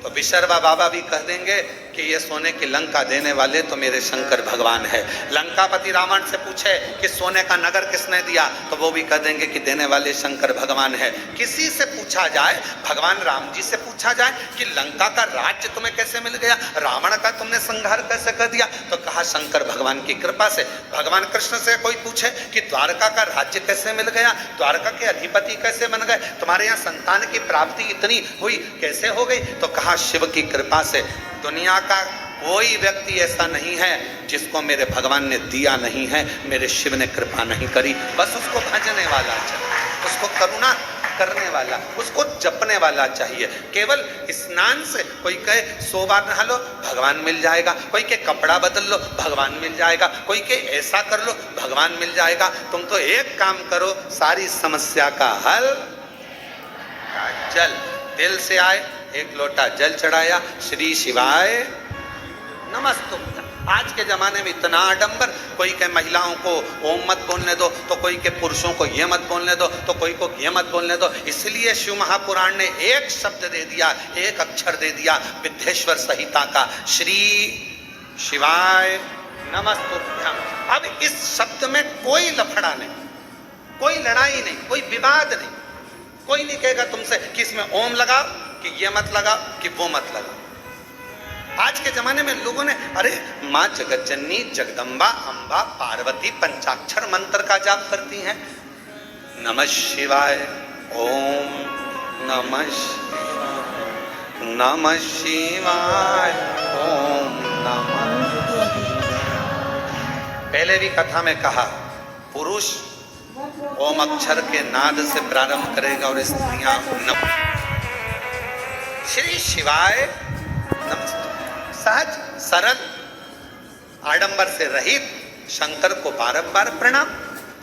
तो विशर्वा बाबा भी कह देंगे कि ये सोने की लंका देने वाले तो मेरे शंकर भगवान है। लंकापति रावण से पूछे कि सोने का नगर किसने दिया, तो वो भी कह देंगे कि देने वाले शंकर भगवान है। किसी से पूछा जाए, भगवान राम जी से पूछा जाए कि लंका का राज्य तुम्हें कैसे मिल गया, रावण का तुमने संहार कैसे कर दिया, तो कहा शंकर भगवान की कृपा से। भगवान कृष्ण से कोई पूछे कि द्वारका का राज्य कैसे मिल गया, द्वारका के अधिपति कैसे बन गए, तुम्हारे यहाँ संतान की प्राप्ति इतनी हुई कैसे हो गई, तो कहा शिव की कृपा से। दुनिया का कोई व्यक्ति ऐसा नहीं है जिसको मेरे भगवान ने दिया नहीं है, मेरे शिव ने कृपा नहीं करी। बस उसको भजने वाला चाहिए, उसको करुणा करने वाला, उसको जपने वाला चाहिए। केवल स्नान से कोई कहे 100 बार नहा लो, भगवान मिल जाएगा, कोई के कपड़ा बदल लो, भगवान मिल जाएगा, कोई के ऐसा कर लो, भगवान मिल जाएगा। तुम तो एक काम करो, सारी समस्या का हल जल, दिल से आए, एक लोटा जल चढ़ाया, श्री शिवाय नमस्तुभ्यं। आज के जमाने में इतना आडंबर, कोई के महिलाओं को ओम मत बोलने दो, तो कोई के पुरुषों को ये मत बोलने दो, तो कोई को ये मत बोलने दो। इसलिए शिव महापुराण ने एक शब्द दे दिया, एक अक्षर दे दिया विद्येश्वर संहिता का, श्री शिवाय नमस्तुभ्यं। अब इस शब्द में कोई लफड़ा नहीं, कोई लड़ाई नहीं, कोई विवाद नहीं, कोई नहीं कहेगा तुमसे कि इसमें ओम लगाओ, कि ये मत लगाओ, कि वो मत लगाओ। आज के जमाने में लोगों ने, अरे माँ जगतजननी जगदम्बा अम्बा पार्वती पंचाक्षर मंत्र का जाप करती हैं, नमः शिवाय, ओम नमः शिवाय, नमः शिवाय, ओम नमः। पहले भी कथा में कहा, पुरुष ओम अक्षर के नाद से प्रारंभ करेगा और स्त्रियां श्री शिवाय नमस्ते। सहज सरल आडंबर से रहित शंकर को बारंबार प्रणाम।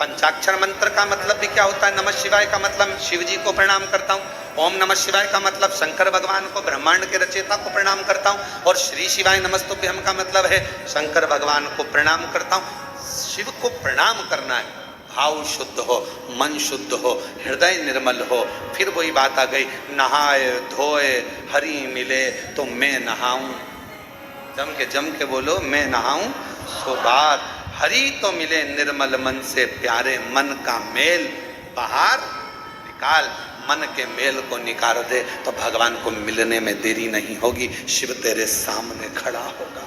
पंचाक्षर मंत्र का मतलब भी क्या होता है, नमः शिवाय का मतलब शिव जी को प्रणाम करता हूँ, ओम नमः शिवाय का मतलब शंकर भगवान को, ब्रह्मांड के रचयिता को प्रणाम करता हूँ, और श्री शिवाय नमस्तुभ्यं का मतलब है शंकर भगवान को प्रणाम करता हूँ। शिव को प्रणाम करना है, भाव शुद्ध हो, मन शुद्ध हो, हृदय निर्मल हो। फिर वही बात आ गई, नहाए धोए हरि मिले तो मैं नहाऊं, जम के बोलो, मैं नहाऊं सो बात, हरि तो मिले निर्मल मन से प्यारे, मन का मेल बाहर निकाल, मन के मेल को निकाल दे तो भगवान को मिलने में देरी नहीं होगी, शिव तेरे सामने खड़ा होगा।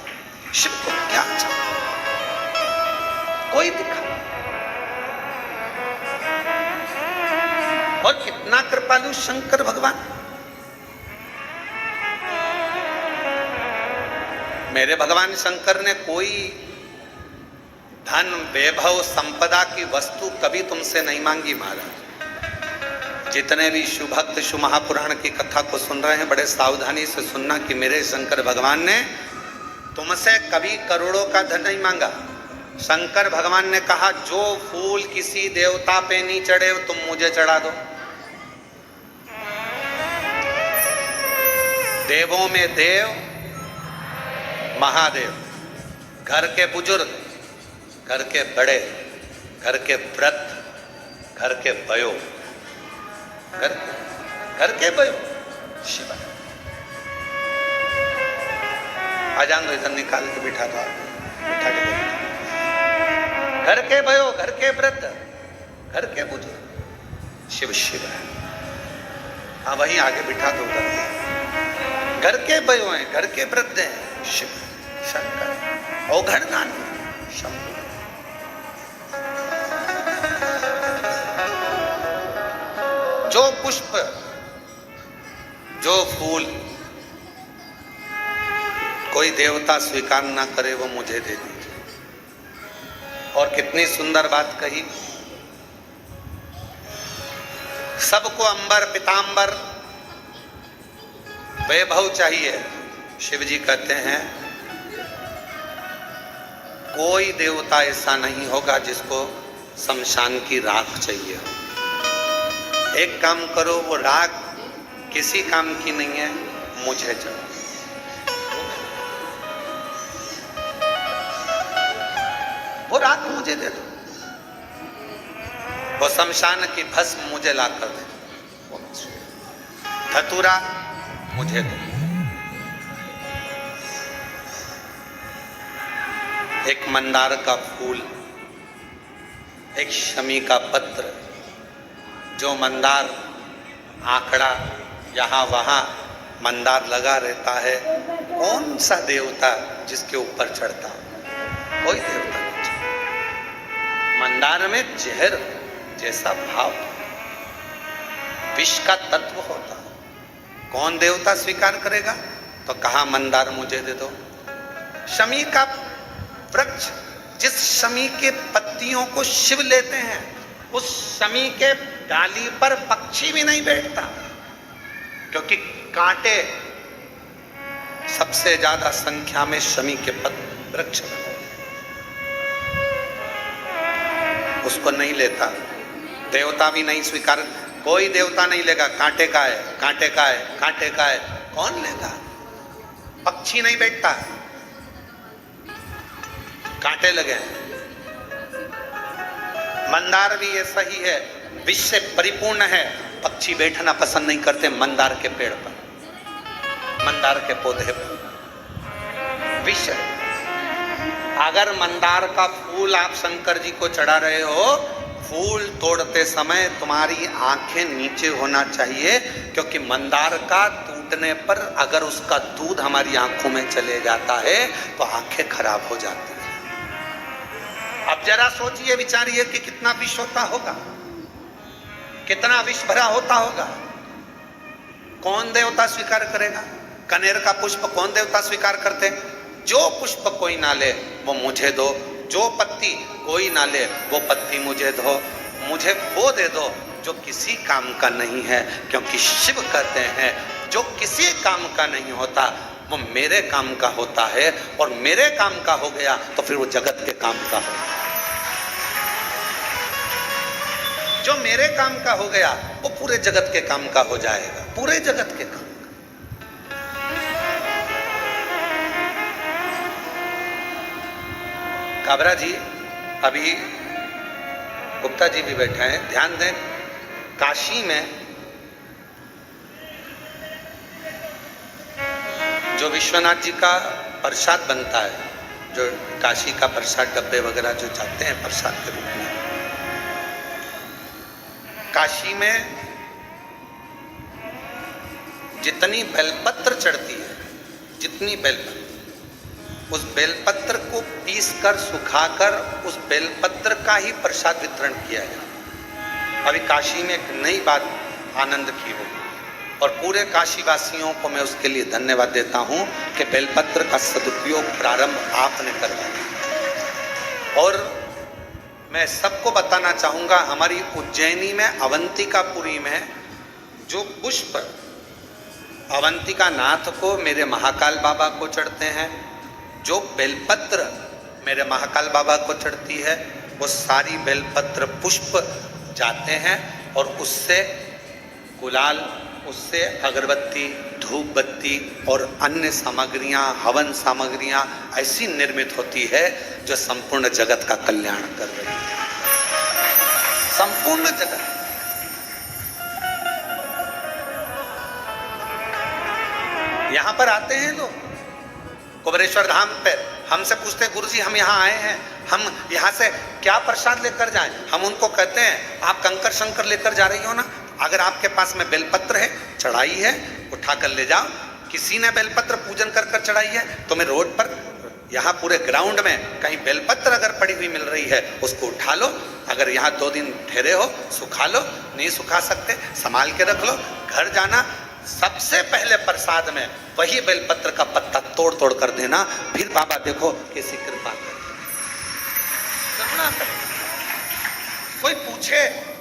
शिव को क्या चाहिए, कोई दिखा। और कितना कृपालु शंकर भगवान, मेरे भगवान शंकर ने कोई धन वैभव संपदा की वस्तु कभी तुमसे नहीं मांगी महाराज। जितने भी शिव भक्त शिव महापुराण की कथा को सुन रहे हैं, बड़े सावधानी से सुनना कि मेरे शंकर भगवान ने तुमसे कभी करोड़ों का धन नहीं मांगा। शंकर भगवान ने कहा, जो फूल किसी देवता पे नहीं चढ़े तुम मुझे चढ़ा दो। देवों में देव महादेव, घर के बुजुर्ग, घर के बड़े, घर के व्रत, घर के भयो, घर के भयो शिव। आ जान दो, इधर निकाल के बिठा दो, बिठा के दो। घर के भयो, घर के व्रत, घर के बुजुर्ग शिव शिव है। हाँ वहीं आगे बिठा दो उधर। घर के भयो हैं, घर के वृद्ध हैं शिव शंकर, औघड़ नानी शंभु। जो पुष्प, जो फूल कोई देवता स्वीकार ना करे वो मुझे दे दीजिए। और कितनी सुंदर बात कही, सबको अंबर पीतांबर वैभव चाहिए। शिव जी कहते हैं कोई देवता ऐसा नहीं होगा जिसको शमशान की राख चाहिए। एक काम करो, वो राख किसी काम की नहीं है, मुझे चाहिए। वो राख मुझे दे दो, वो शमशान की भस्म मुझे ला कर दे, धतूरा मुझे दो। एक मंदार का फूल, एक शमी का पत्र, जो मंदार आंकड़ा यहाँ वहाँ मंदार लगा रहता है, कौन सा देवता जिसके ऊपर चढ़ता? कोई देवता नहीं। मंदार में जहर जैसा भाव, विष का तत्व होता, कौन देवता स्वीकार करेगा? तो कहा मंदार मुझे दे दो। शमी का वृक्ष, जिस शमी के पत्तियों को शिव लेते हैं, उस शमी के डाली पर पक्षी भी नहीं बैठता, क्योंकि कांटे सबसे ज्यादा संख्या में शमी के वृक्ष, उसको नहीं लेता। देवता भी नहीं स्वीकार, कोई देवता नहीं लेगा। कांटे का है, कांटे का है, कांटे का है, कौन लेगा? पक्षी नहीं बैठता, कांटे लगे हैं। मंदार भी ऐसा ही है, विष से परिपूर्ण है, पक्षी बैठना पसंद नहीं करते मंदार के पेड़ पर, मंदार के पौधे पर विष है। अगर मंदार का फूल आप शंकर जी को चढ़ा रहे हो, फूल तोड़ते समय तुम्हारी आंखें नीचे होना चाहिए, क्योंकि मंदार का टूटने पर अगर उसका दूध हमारी आंखों में चले जाता है तो आंखें खराब हो जाती हैं। अब जरा सोचिए, विचारिए कि कितना विष होता होगा, कितना विष भरा होता होगा। कौन देवता स्वीकार करेगा? कनेर का पुष्प कौन देवता स्वीकार करते? जो पुष्प कोई ना ले वो मुझे दो, जो पत्ती कोई ना ले वो पत्ती मुझे दो, मुझे वो दे दो जो किसी काम का नहीं है, क्योंकि शिव कहते हैं जो किसी काम का नहीं होता वो मेरे काम का होता है, और मेरे काम का हो गया तो फिर वो जगत के काम का हो। जो मेरे काम का हो गया वो पूरे जगत के काम का हो जाएगा, पूरे जगत के काम का। काबरा जी, अभी गुप्ता जी भी बैठे हैं, ध्यान दें, काशी में जो विश्वनाथ जी का प्रसाद बनता है, जो काशी का प्रसाद डब्बे वगैरह जो जाते हैं प्रसाद के रूप में, काशी में जितनी बेलपत्र चढ़ती है, जितनी बेलपत्र, उस बेलपत्र को पीसकर सुखाकर उस बेलपत्र का ही प्रसाद वितरण किया जाए। अभी काशी में एक नई बात आनंद की होगी, और पूरे काशी वासियों को मैं उसके लिए धन्यवाद देता हूं कि बेलपत्र का सदुपयोग प्रारंभ आपने करवाया। और मैं सबको बताना चाहूँगा, हमारी उज्जैनी में अवंतिकापुरी में जो पुष्प अवंतिका नाथ को, मेरे महाकाल बाबा को चढ़ते हैं, जो बेलपत्र मेरे महाकाल बाबा को चढ़ती है, वो सारी बेलपत्र पुष्प जाते हैं और उससे गुलाल, उससे अगरबत्ती, धूप बत्ती और अन्य सामग्रियां, हवन सामग्रियां ऐसी निर्मित होती है जो संपूर्ण जगत का कल्याण कर रही है। संपूर्ण जगत। यहां पर आते हैं लोग कुबेरेश्वर धाम पे, हमसे पूछते हैं गुरुजी हम यहाँ आए हैं, हम यहाँ से क्या प्रसाद लेकर जाएं? हम उनको कहते हैं आप कंकर शंकर लेकर जा रही हो ना, अगर आपके पास में बेलपत्र है, चढ़ाई है, उठा कर ले जाओ। किसी ने बेलपत्र पूजन कर कर चढ़ाई है, तुम्हें रोड पर, यहाँ पूरे ग्राउंड में कहीं बेलपत्र अगर पड़ी हुई मिल रही है, उसको उठा लो। अगर यहाँ 2 दिन ठहरे हो, सुखा लो, नहीं सुखा सकते संभाल के रख लो। घर जाना, सबसे पहले प्रसाद में वही बेलपत्र का पत्ता तोड़ तोड़ कर देना, फिर बाबा देखो कैसी कृपा करें। कोई पूछे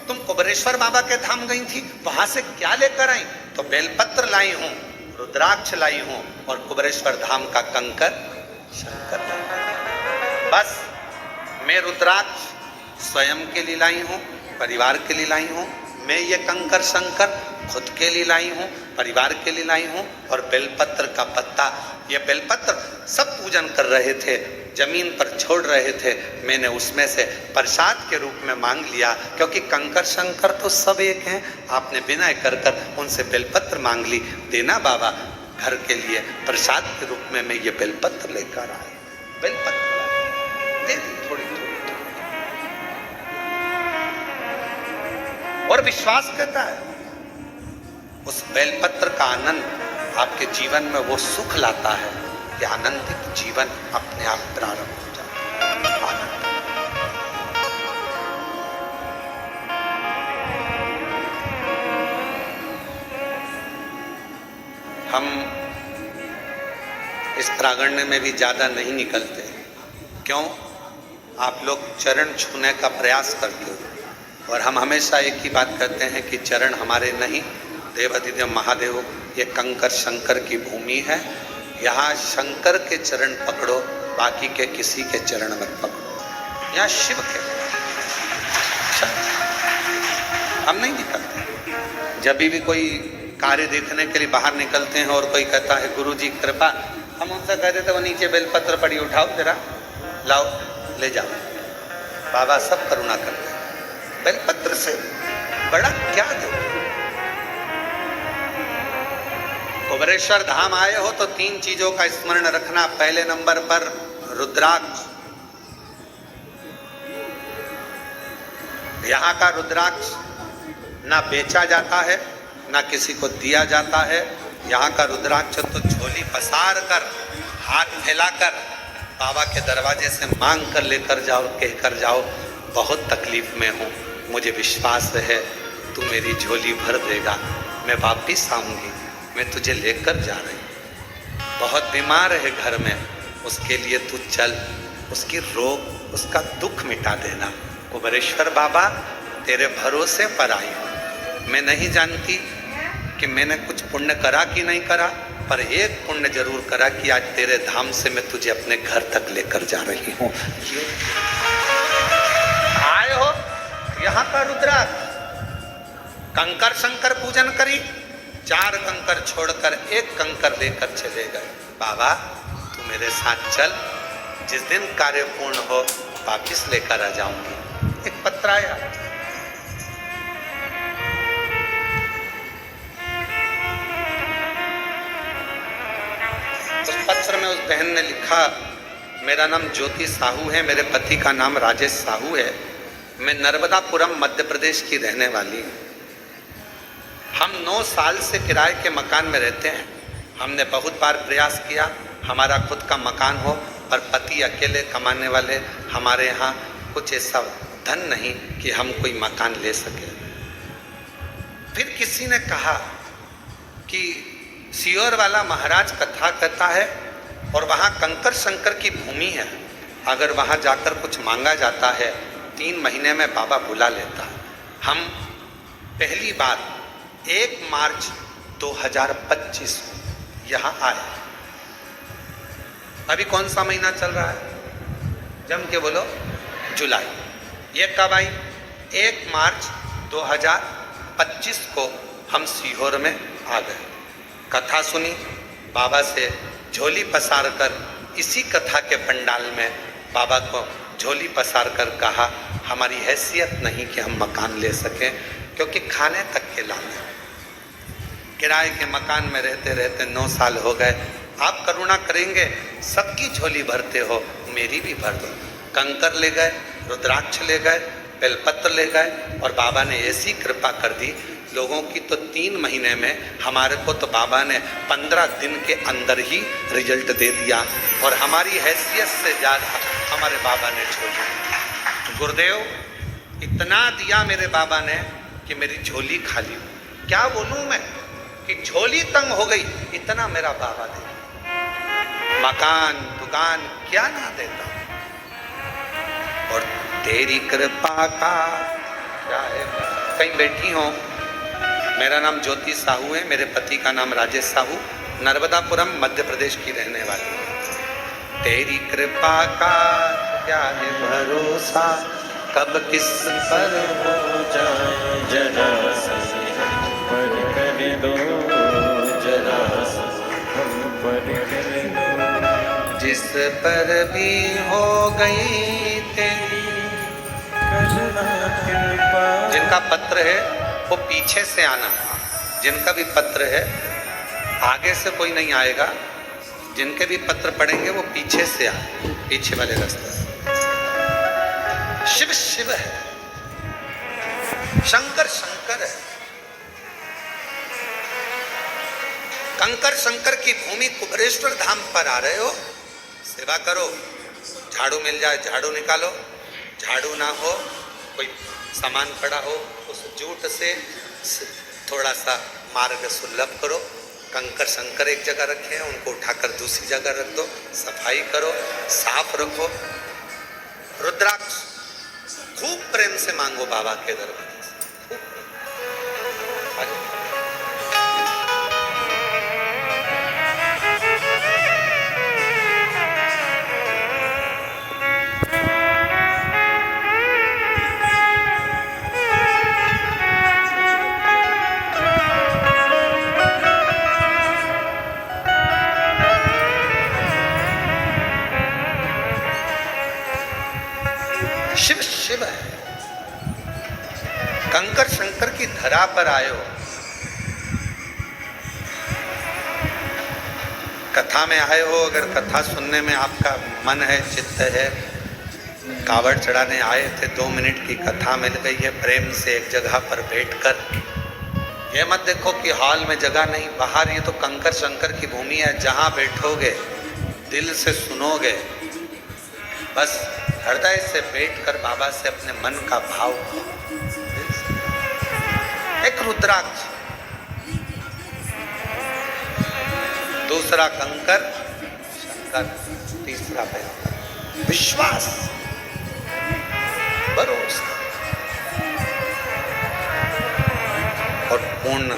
तुम कुबेरेश्वर बाबा के धाम गई थी, वहां से क्या लेकर आई? तो बेलपत्र लाई हूं, रुद्राक्ष लाई हूं और कुबेरेश्वर धाम का कंकर शंकर लाई हूं। बस मैं रुद्राक्ष स्वयं के लिए लाई हूं, परिवार के लिए लाई हूं। मैं ये कंकर शंकर खुद के लिए लाई हूं, परिवार के लिए लाई हूं। और बेलपत्र का पत्ता, ये बेलपत्र सब पूजन कर रहे थे, जमीन पर छोड़ रहे थे, मैंने उसमें से प्रसाद के रूप में मांग लिया, क्योंकि कंकर शंकर तो सब एक हैं। आपने विनय कर कर उनसे बेलपत्र मांग ली, देना बाबा घर के लिए प्रसाद के रूप में। मैं ये बेलपत्र लेकर आया, बेलपत्र दे दी थोड़ी थोड़ी। और विश्वास कहता है उस बेलपत्र का आनंद आपके जीवन में वो सुख लाता है कि आनंदित जीवन अपने आप प्रारंभ हो जाता है। आनंद। हम इस प्रांगण में भी ज्यादा नहीं निकलते, क्यों? आप लोग चरण छूने का प्रयास करते हो और हम हमेशा एक ही बात कहते हैं कि चरण हमारे नहीं, देवाधिदेव महादेव, ये कंकर शंकर की भूमि है। यहाँ शंकर के चरण पकड़ो, बाकी के किसी के चरण मत पकड़ो। यहाँ शिव के, हम नहीं निकलते। जब भी कोई कार्य देखने के लिए बाहर निकलते हैं और कोई कहता है गुरु जी कृपा, हम उनसे कह देते वो नीचे बेलपत्र पड़ी, उठाओ जरा, लाओ ले जाओ। बाबा सब करुणा करते हैं, बेलपत्र से बड़ा क्या दो। कुबेरेश्वर धाम आए हो तो 3 चीजों का स्मरण रखना। पहले नंबर पर रुद्राक्ष। यहाँ का रुद्राक्ष ना बेचा जाता है, ना किसी को दिया जाता है। यहाँ का रुद्राक्ष तो झोली पसार कर, हाथ फैलाकर बाबा के दरवाजे से मांग कर लेकर जाओ, कहकर जाओ बहुत तकलीफ में हूँ, मुझे विश्वास है तू मेरी झोली भर देगा, मैं वापिस आऊँगी, मैं तुझे लेकर जा रही हूँ। बहुत बीमार है घर में, उसके लिए तू चल, उसकी रोग, उसका दुख मिटा देना। कुबेरेश्वर बाबा तेरे भरोसे पर आई हूँ। मैं नहीं जानती कि मैंने कुछ पुण्य करा कि नहीं करा, पर एक पुण्य जरूर करा कि आज तेरे धाम से मैं तुझे अपने घर तक लेकर जा रही हूँ। आए हो यहाँ का रुद्राक्ष, कंकर शंकर पूजन करी, 4 कंकर छोड़कर 1 कंकर लेकर चले गए। बाबा तू मेरे साथ चल, जिस दिन कार्य पूर्ण हो वापिस लेकर आ जाऊंगी। एक पत्र आया, उस पत्र में उस बहन ने लिखा, मेरा नाम ज्योति साहू है, मेरे पति का नाम राजेश साहू है, मैं नर्मदापुरम मध्य प्रदेश की रहने वाली हूँ। हम 9 साल से किराए के मकान में रहते हैं। हमने बहुत बार प्रयास किया हमारा खुद का मकान हो, पर पति अकेले कमाने वाले, हमारे यहाँ कुछ ऐसा धन नहीं कि हम कोई मकान ले सके। फिर किसी ने कहा कि सियोर वाला महाराज कथा कहता है और वहाँ कंकर शंकर की भूमि है, अगर वहाँ जाकर कुछ मांगा जाता है 3 महीने में बाबा बुला लेता है। हम पहली बार 1 मार्च 2025 यहाँ आए। अभी कौन सा महीना चल रहा है? जम के बोलो, जुलाई। ये कब आई? 1 मार्च 2025 को हम सीहोर में आ गए। कथा सुनी, बाबा से झोली पसार कर, इसी कथा के पंडाल में बाबा को झोली पसार कर कहा, हमारी हैसियत नहीं कि हम मकान ले सकें, क्योंकि खाने तक के लाले। किराए के मकान में रहते रहते 9 साल हो गए। आप करुणा करेंगे, सबकी झोली भरते हो, मेरी भी भर दो। कंकर ले गए, रुद्राक्ष ले गए, बेलपत्र ले गए, और बाबा ने ऐसी कृपा कर दी, लोगों की तो 3 महीने में, हमारे को तो बाबा ने 15 दिन के अंदर ही रिजल्ट दे दिया, और हमारी हैसियत से ज़्यादा हमारे बाबा ने छोड़ी। गुरुदेव इतना दिया मेरे बाबा ने कि मेरी झोली खाली हो। क्या बोलूँ मैं कि झोली तंग हो गई, इतना मेरा बाबा दे। मकान दुकान क्या ना देता, और तेरी कृपा का क्या है, कहीं बैठी हो। मेरा नाम ज्योति साहू है, मेरे पति का नाम राजेश साहू, नर्मदापुरम मध्य प्रदेश की रहने वाली है। तेरी कृपा का क्या है भरोसा, कब किस पर हो जाए जरा पर कर दो जरा हम पर कर दो, जिस पर भी हो गई तेरी करना कृपा। जिनका पत्र है वो पीछे से आना, जिनका भी पत्र है आगे से कोई नहीं आएगा, जिनके भी पत्र पढ़ेंगे वो पीछे से आए, पीछे वाले रास्ते से। शिव शिव है, शंकर शंकर है। कंकर शंकर की भूमि कुबरेश्वर धाम पर आ रहे हो, सेवा करो। झाड़ू मिल जाए झाड़ू निकालो, झाड़ू ना हो कोई सामान पड़ा हो उस जूट से थोड़ा सा मार्ग सुलभ करो। कंकर शंकर एक जगह रखे हैं, उनको उठाकर दूसरी जगह रख दो, सफाई करो, साफ रखो। रुद्राक्ष खूब प्रेम से मांगो बाबा के दरबार से। शिव शिव है, कंकर शंकर की धरा पर आए हो। कथा में आए हो, अगर कथा सुनने में आपका मन है, चित्त है, कावड़ चढ़ाने आए थे, 2 मिनट की कथा मिल गई है, प्रेम से एक जगह पर बैठकर, ये मत देखो कि हॉल में जगह नहीं, बाहर ये तो कंकर शंकर की भूमि है, जहां बैठोगे दिल से सुनोगे, बस हृदय से बैठकर बाबा से अपने मन का भाव करो। एक रुद्राक्ष, दूसरा कंकर शंकर, तीसरा भयंकर विश्वास, भरोसा और पूर्ण।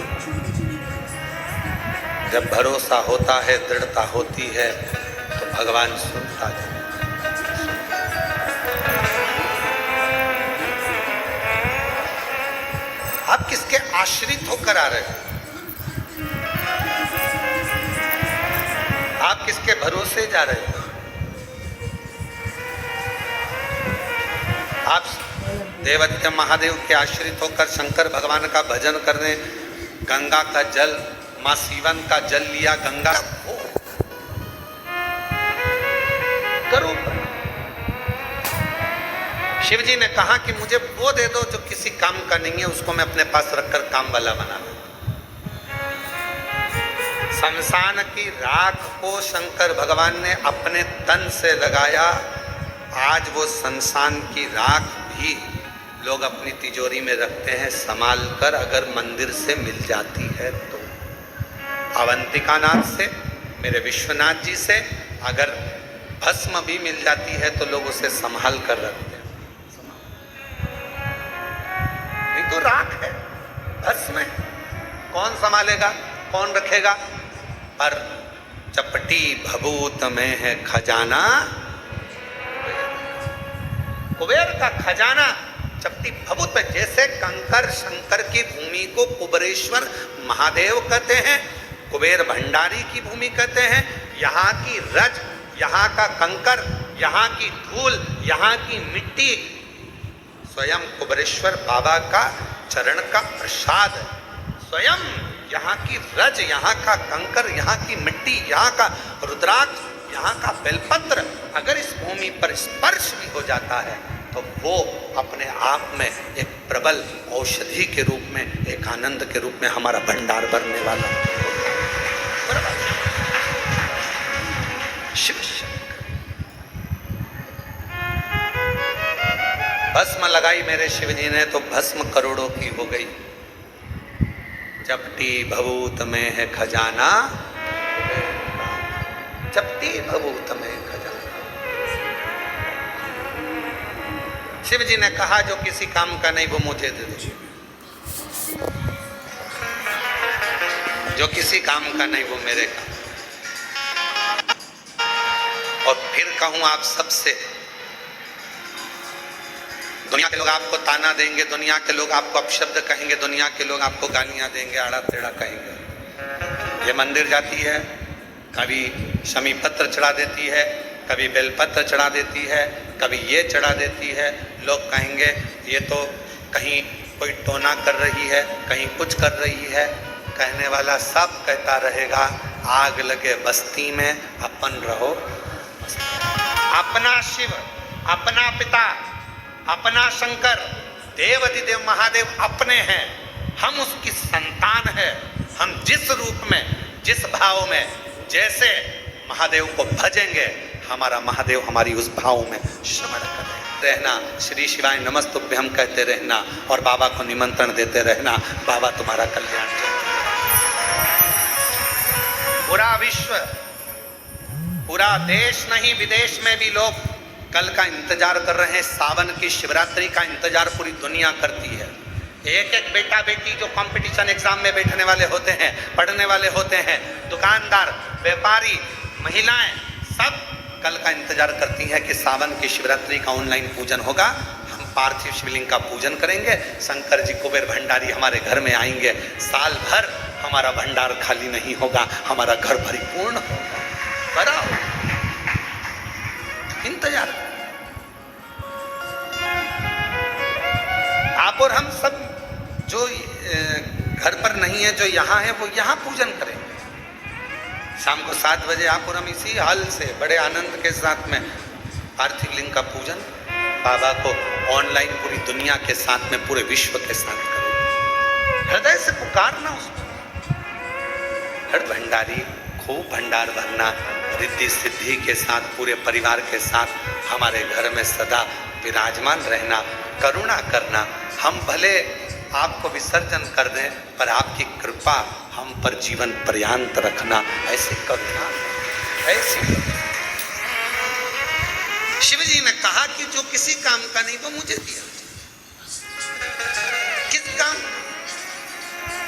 जब भरोसा होता है, दृढ़ता होती है, तो भगवान सुनता है। आप किसके आश्रित होकर आ रहे हो? आप किसके भरोसे जा रहे हो? आप देवत्य महादेव के आश्रित होकर शंकर भगवान का भजन करने गंगा का जल, मां शिवन का जल लिया, गंगा करो। शिव जी ने कहा कि मुझे वो दे दो जो किसी काम का नहीं है, उसको मैं अपने पास रखकर काम वाला बना लूं। शमशान की राख को शंकर भगवान ने अपने तन से लगाया। आज वो शमशान की राख भी लोग अपनी तिजोरी में रखते हैं संभाल कर, अगर मंदिर से मिल जाती है तो। अवंतिका नाथ से, मेरे विश्वनाथ जी से अगर भस्म भी मिल जाती है तो लोग उसे संभाल कर रखते हैं। नहीं तो राख है, भस्म है, कौन संभालेगा, कौन रखेगा? पर चपटी भभूत में है खजाना, कुबेर का खजाना चपटी भभूत में। जैसे कंकर शंकर की भूमि को कुबेरेश्वर महादेव कहते हैं, कुबेर भंडारी की भूमि कहते हैं, यहाँ की रज, यहाँ का कंकर, यहाँ की धूल, यहाँ की मिट्टी स्वयं कुबेरेश्वर बाबा का चरण का प्रसाद। स्वयं यहाँ की रज, यहाँ का कंकर, यहाँ की मिट्टी, यहाँ का रुद्राक्ष, यहाँ का बेलपत्र अगर इस भूमि पर स्पर्श भी हो जाता है तो वो अपने आप में एक प्रबल औषधि के रूप में, एक आनंद के रूप में हमारा भंडार भरने वाला। शिव भस्म लगाई मेरे शिव जी ने तो भस्म करोड़ों की हो गई। चपटी भभूत में है खजाना, चपटी भभूत में खजाना। शिव जी ने कहा जो किसी काम का नहीं वो मुझे दे दो, जो किसी काम का नहीं वो मेरे का। और फिर कहूं आप सबसे, दुनिया के लोग आपको ताना देंगे, दुनिया के लोग आपको अपशब्द कहेंगे, दुनिया के लोग आपको गालियां देंगे, आड़ा टेढ़ा कहेंगे। ये मंदिर जाती है, कभी शमी पत्र चढ़ा देती है, कभी बेलपत्र चढ़ा देती है, कभी ये चढ़ा देती है। लोग कहेंगे ये तो कहीं कोई टोना कर रही है, कहीं कुछ कर रही है। कहने वाला सब कहता रहेगा आग लगे बस्ती में अपन रहो। अपना शिव, अपना पिता, अपना शंकर, देवाधिदेव महादेव अपने हैं, हम उसकी संतान है। हम जिस रूप में, जिस भाव में, जैसे महादेव को भजेंगे, हमारा महादेव हमारी उस भाव में श्रवण करें। रहना, श्री शिवाय नमस्तुभ्यं हम कहते रहना और बाबा को निमंत्रण देते रहना, बाबा तुम्हारा कल्याण करें। पूरा विश्व, पूरा देश नहीं विदेश में भी लोग कल का इंतजार कर रहे हैं। सावन की शिवरात्रि का इंतजार पूरी दुनिया करती है। एक एक बेटा बेटी जो कंपटीशन एग्जाम में बैठने वाले होते हैं, पढ़ने वाले होते हैं, दुकानदार, व्यापारी, महिलाएं, सब कल का इंतजार करती हैं कि सावन की शिवरात्रि का ऑनलाइन पूजन होगा, हम पार्थिव शिवलिंग का पूजन करेंगे, शंकर जी कुबेर भंडारी हमारे घर में आएंगे, साल भर हमारा भंडार खाली नहीं होगा, हमारा घर परिपूर्ण होगा। बड़ा इंतजार आप और हम सब जो घर पर नहीं है, जो यहाँ है, वो यहाँ पूजन करेंगे। शाम को 7 बजे आप और हम इसी हाल से बड़े आनंद के साथ में पार्थिव लिंग का पूजन बाबा को ऑनलाइन पूरी दुनिया के साथ में, पूरे विश्व के साथ करें। हृदय से पुकारना उसको, हर भंडारी खूब भंडार भरना, रिद्धि सिद्धि के साथ, पूरे परिवार के साथ हमारे घर में सदा विराजमान रहना, करुणा करना। हम भले आपको विसर्जन कर दें पर आपकी कृपा हम पर जीवन पर्यंत रखना, ऐसी करुणा, ऐसी। शिव जी ने कहा कि जो किसी काम का नहीं वो मुझे दिया। किस काम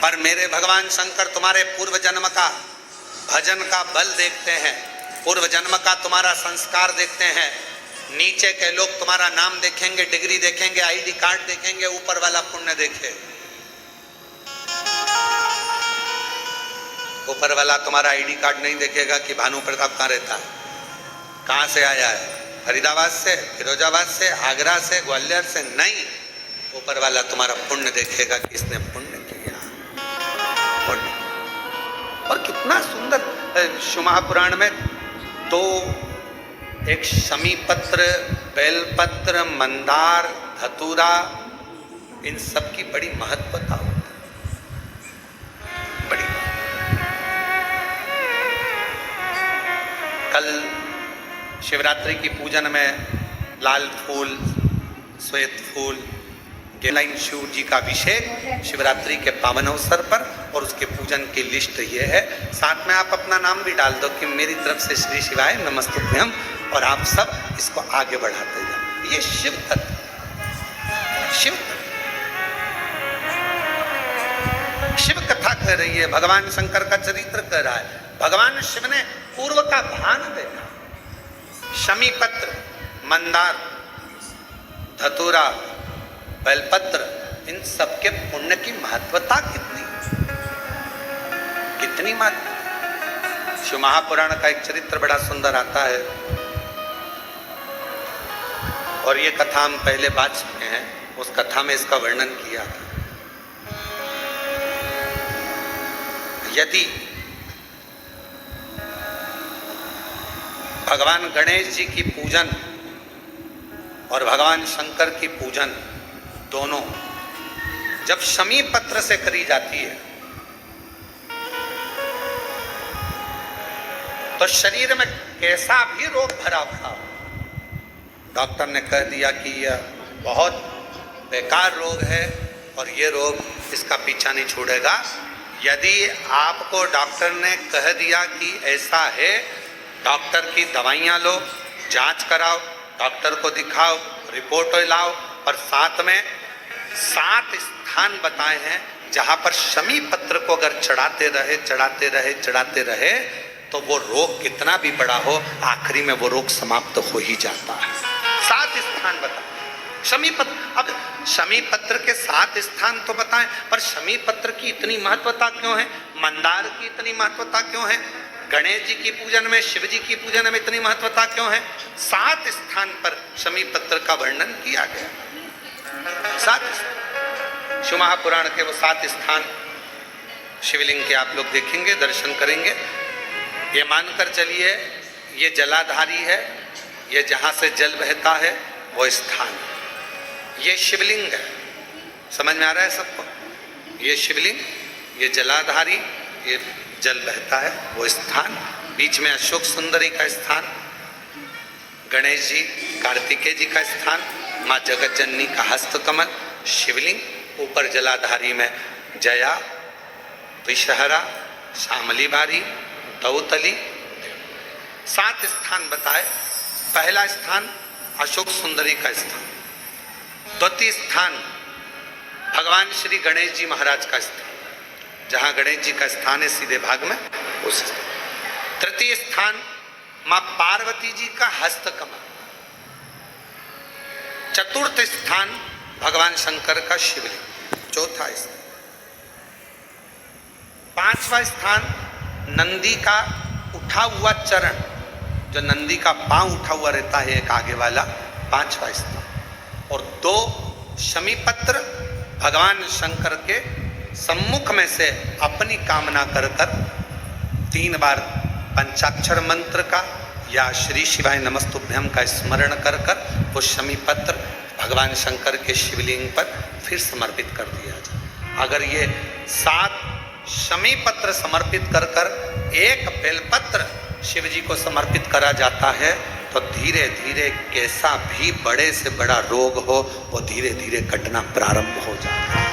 पर? मेरे भगवान शंकर तुम्हारे पूर्व जन्म का भजन का बल देखते हैं, पूर्व जन्म का तुम्हारा संस्कार देखते हैं। नीचे के लोग तुम्हारा नाम देखेंगे, डिग्री देखेंगे, आईडी कार्ड देखेंगे, ऊपर वाला पुण्य देखे। ऊपर वाला तुम्हारा आईडी कार्ड नहीं देखेगा कि भानु प्रताप कहाँ रहता है, कहाँ से आया है, फरीदाबाद से, फिरोजाबाद से, आगरा से, ग्वालियर से नहीं। ऊपर वाला तुम्हारा पुण्य देखेगा कि इसने पुण्य किया। और कितना सुंदर शिव महापुराण में तो एक शमी पत्र, बेलपत्र, मंदार, धतूरा, इन सब की बड़ी महत्वता होती है, बड़ी। कल शिवरात्रि की पूजन में लाल फूल, श्वेत फूल, गेलाइन शिव जी का अभिषेक शिवरात्रि के पावन अवसर पर, और उसके पूजन की लिस्ट ये है। साथ में आप अपना नाम भी डाल दो कि मेरी तरफ से श्री शिवाय नमस्तुभ्यं, और आप सब इसको आगे बढ़ाते जाओ। ये शिव तत्व, शिव शिव कथा कह रही है, भगवान शंकर का चरित्र कह रहा है। भगवान शिव ने पूर्व का भान देखा। शमी पत्र, मंदार, धतूरा, बेलपत्र, इन सबके पुण्य की महत्वता कितनी कितनी महत्व। शिव महापुराण का एक चरित्र बड़ा सुंदर आता है, और ये कथा हम पहले बात चुके हैं, उस कथा में इसका वर्णन किया था। यदि भगवान गणेश जी की पूजन और भगवान शंकर की पूजन दोनों जब शमी पत्र से करी जाती है तो शरीर में कैसा भी रोग भरा पड़ा हो, डॉक्टर ने कह दिया कि यह बहुत बेकार रोग है और ये रोग इसका पीछा नहीं छोड़ेगा। यदि आपको डॉक्टर ने कह दिया कि ऐसा है, डॉक्टर की दवाइयाँ लो, जांच कराओ, डॉक्टर को दिखाओ, रिपोर्ट लाओ, और साथ में 7 स्थान बताए हैं जहां पर शमी पत्र को अगर चढ़ाते रहे तो वो रोग कितना भी बड़ा हो आखिरी में वो रोग समाप्त हो ही जाता है। 7 स्थान बताए शमी पत्र। अब शमी पत्र के 7 स्थान तो बताएं, पर शमी पत्र की इतनी महत्वता क्यों है, मंदार की इतनी महत्वता क्यों है, गणेश जी की पूजन में, शिव जी की पूजन में इतनी महत्वता क्यों है? 7 स्थान पर शमी पत्र का वर्णन किया गया। 7 शिव महापुराण के वो 7 स्थान शिवलिंग के आप लोग देखेंगे, दर्शन करेंगे। ये मानकर चलिए ये जलाधारी है, ये जहाँ से जल बहता है वो स्थान, ये शिवलिंग है। समझ में आ रहा है सबको? ये शिवलिंग, ये जलाधारी, ये जल बहता है वो स्थान, बीच में अशोक सुंदरी का स्थान, गणेश जी कार्तिकेय जी का स्थान, माँ जगत जननी का हस्तकमल, शिवलिंग, ऊपर जलाधारी में जया, विषहरा, श्यामली बारी, दौतली। 7 स्थान बताए। पहला स्थान अशोक सुंदरी का स्थान, द्वितीय स्थान भगवान श्री गणेश जी महाराज का स्थान, जहां गणेश जी का स्थान है सीधे भाग में उस स्थान। तृतीय स्थान मां पार्वती जी का हस्तकमल। चतुर्थ स्थान भगवान शंकर का शिवलिंग। चौथा स्थान। 5वां स्थान नंदी का उठा हुआ चरण, जो नंदी का पांव उठा हुआ रहता है एक आगे वाला, 5वां स्थान। और 2 शमी पत्र भगवान शंकर के सम्मुख में से अपनी कामना कर 3 बार पंचाक्षर मंत्र का या श्री शिवाय नमस्तुभ्यम का स्मरण कर वो शमी पत्र भगवान शंकर के शिवलिंग पर फिर समर्पित कर दिया जाए। अगर ये 7 शमी पत्र समर्पित कर एक बेलपत्र शिव जी को समर्पित करा जाता है तो धीरे धीरे कैसा भी बड़े से बड़ा रोग हो वो धीरे धीरे कटना प्रारंभ हो जाता है।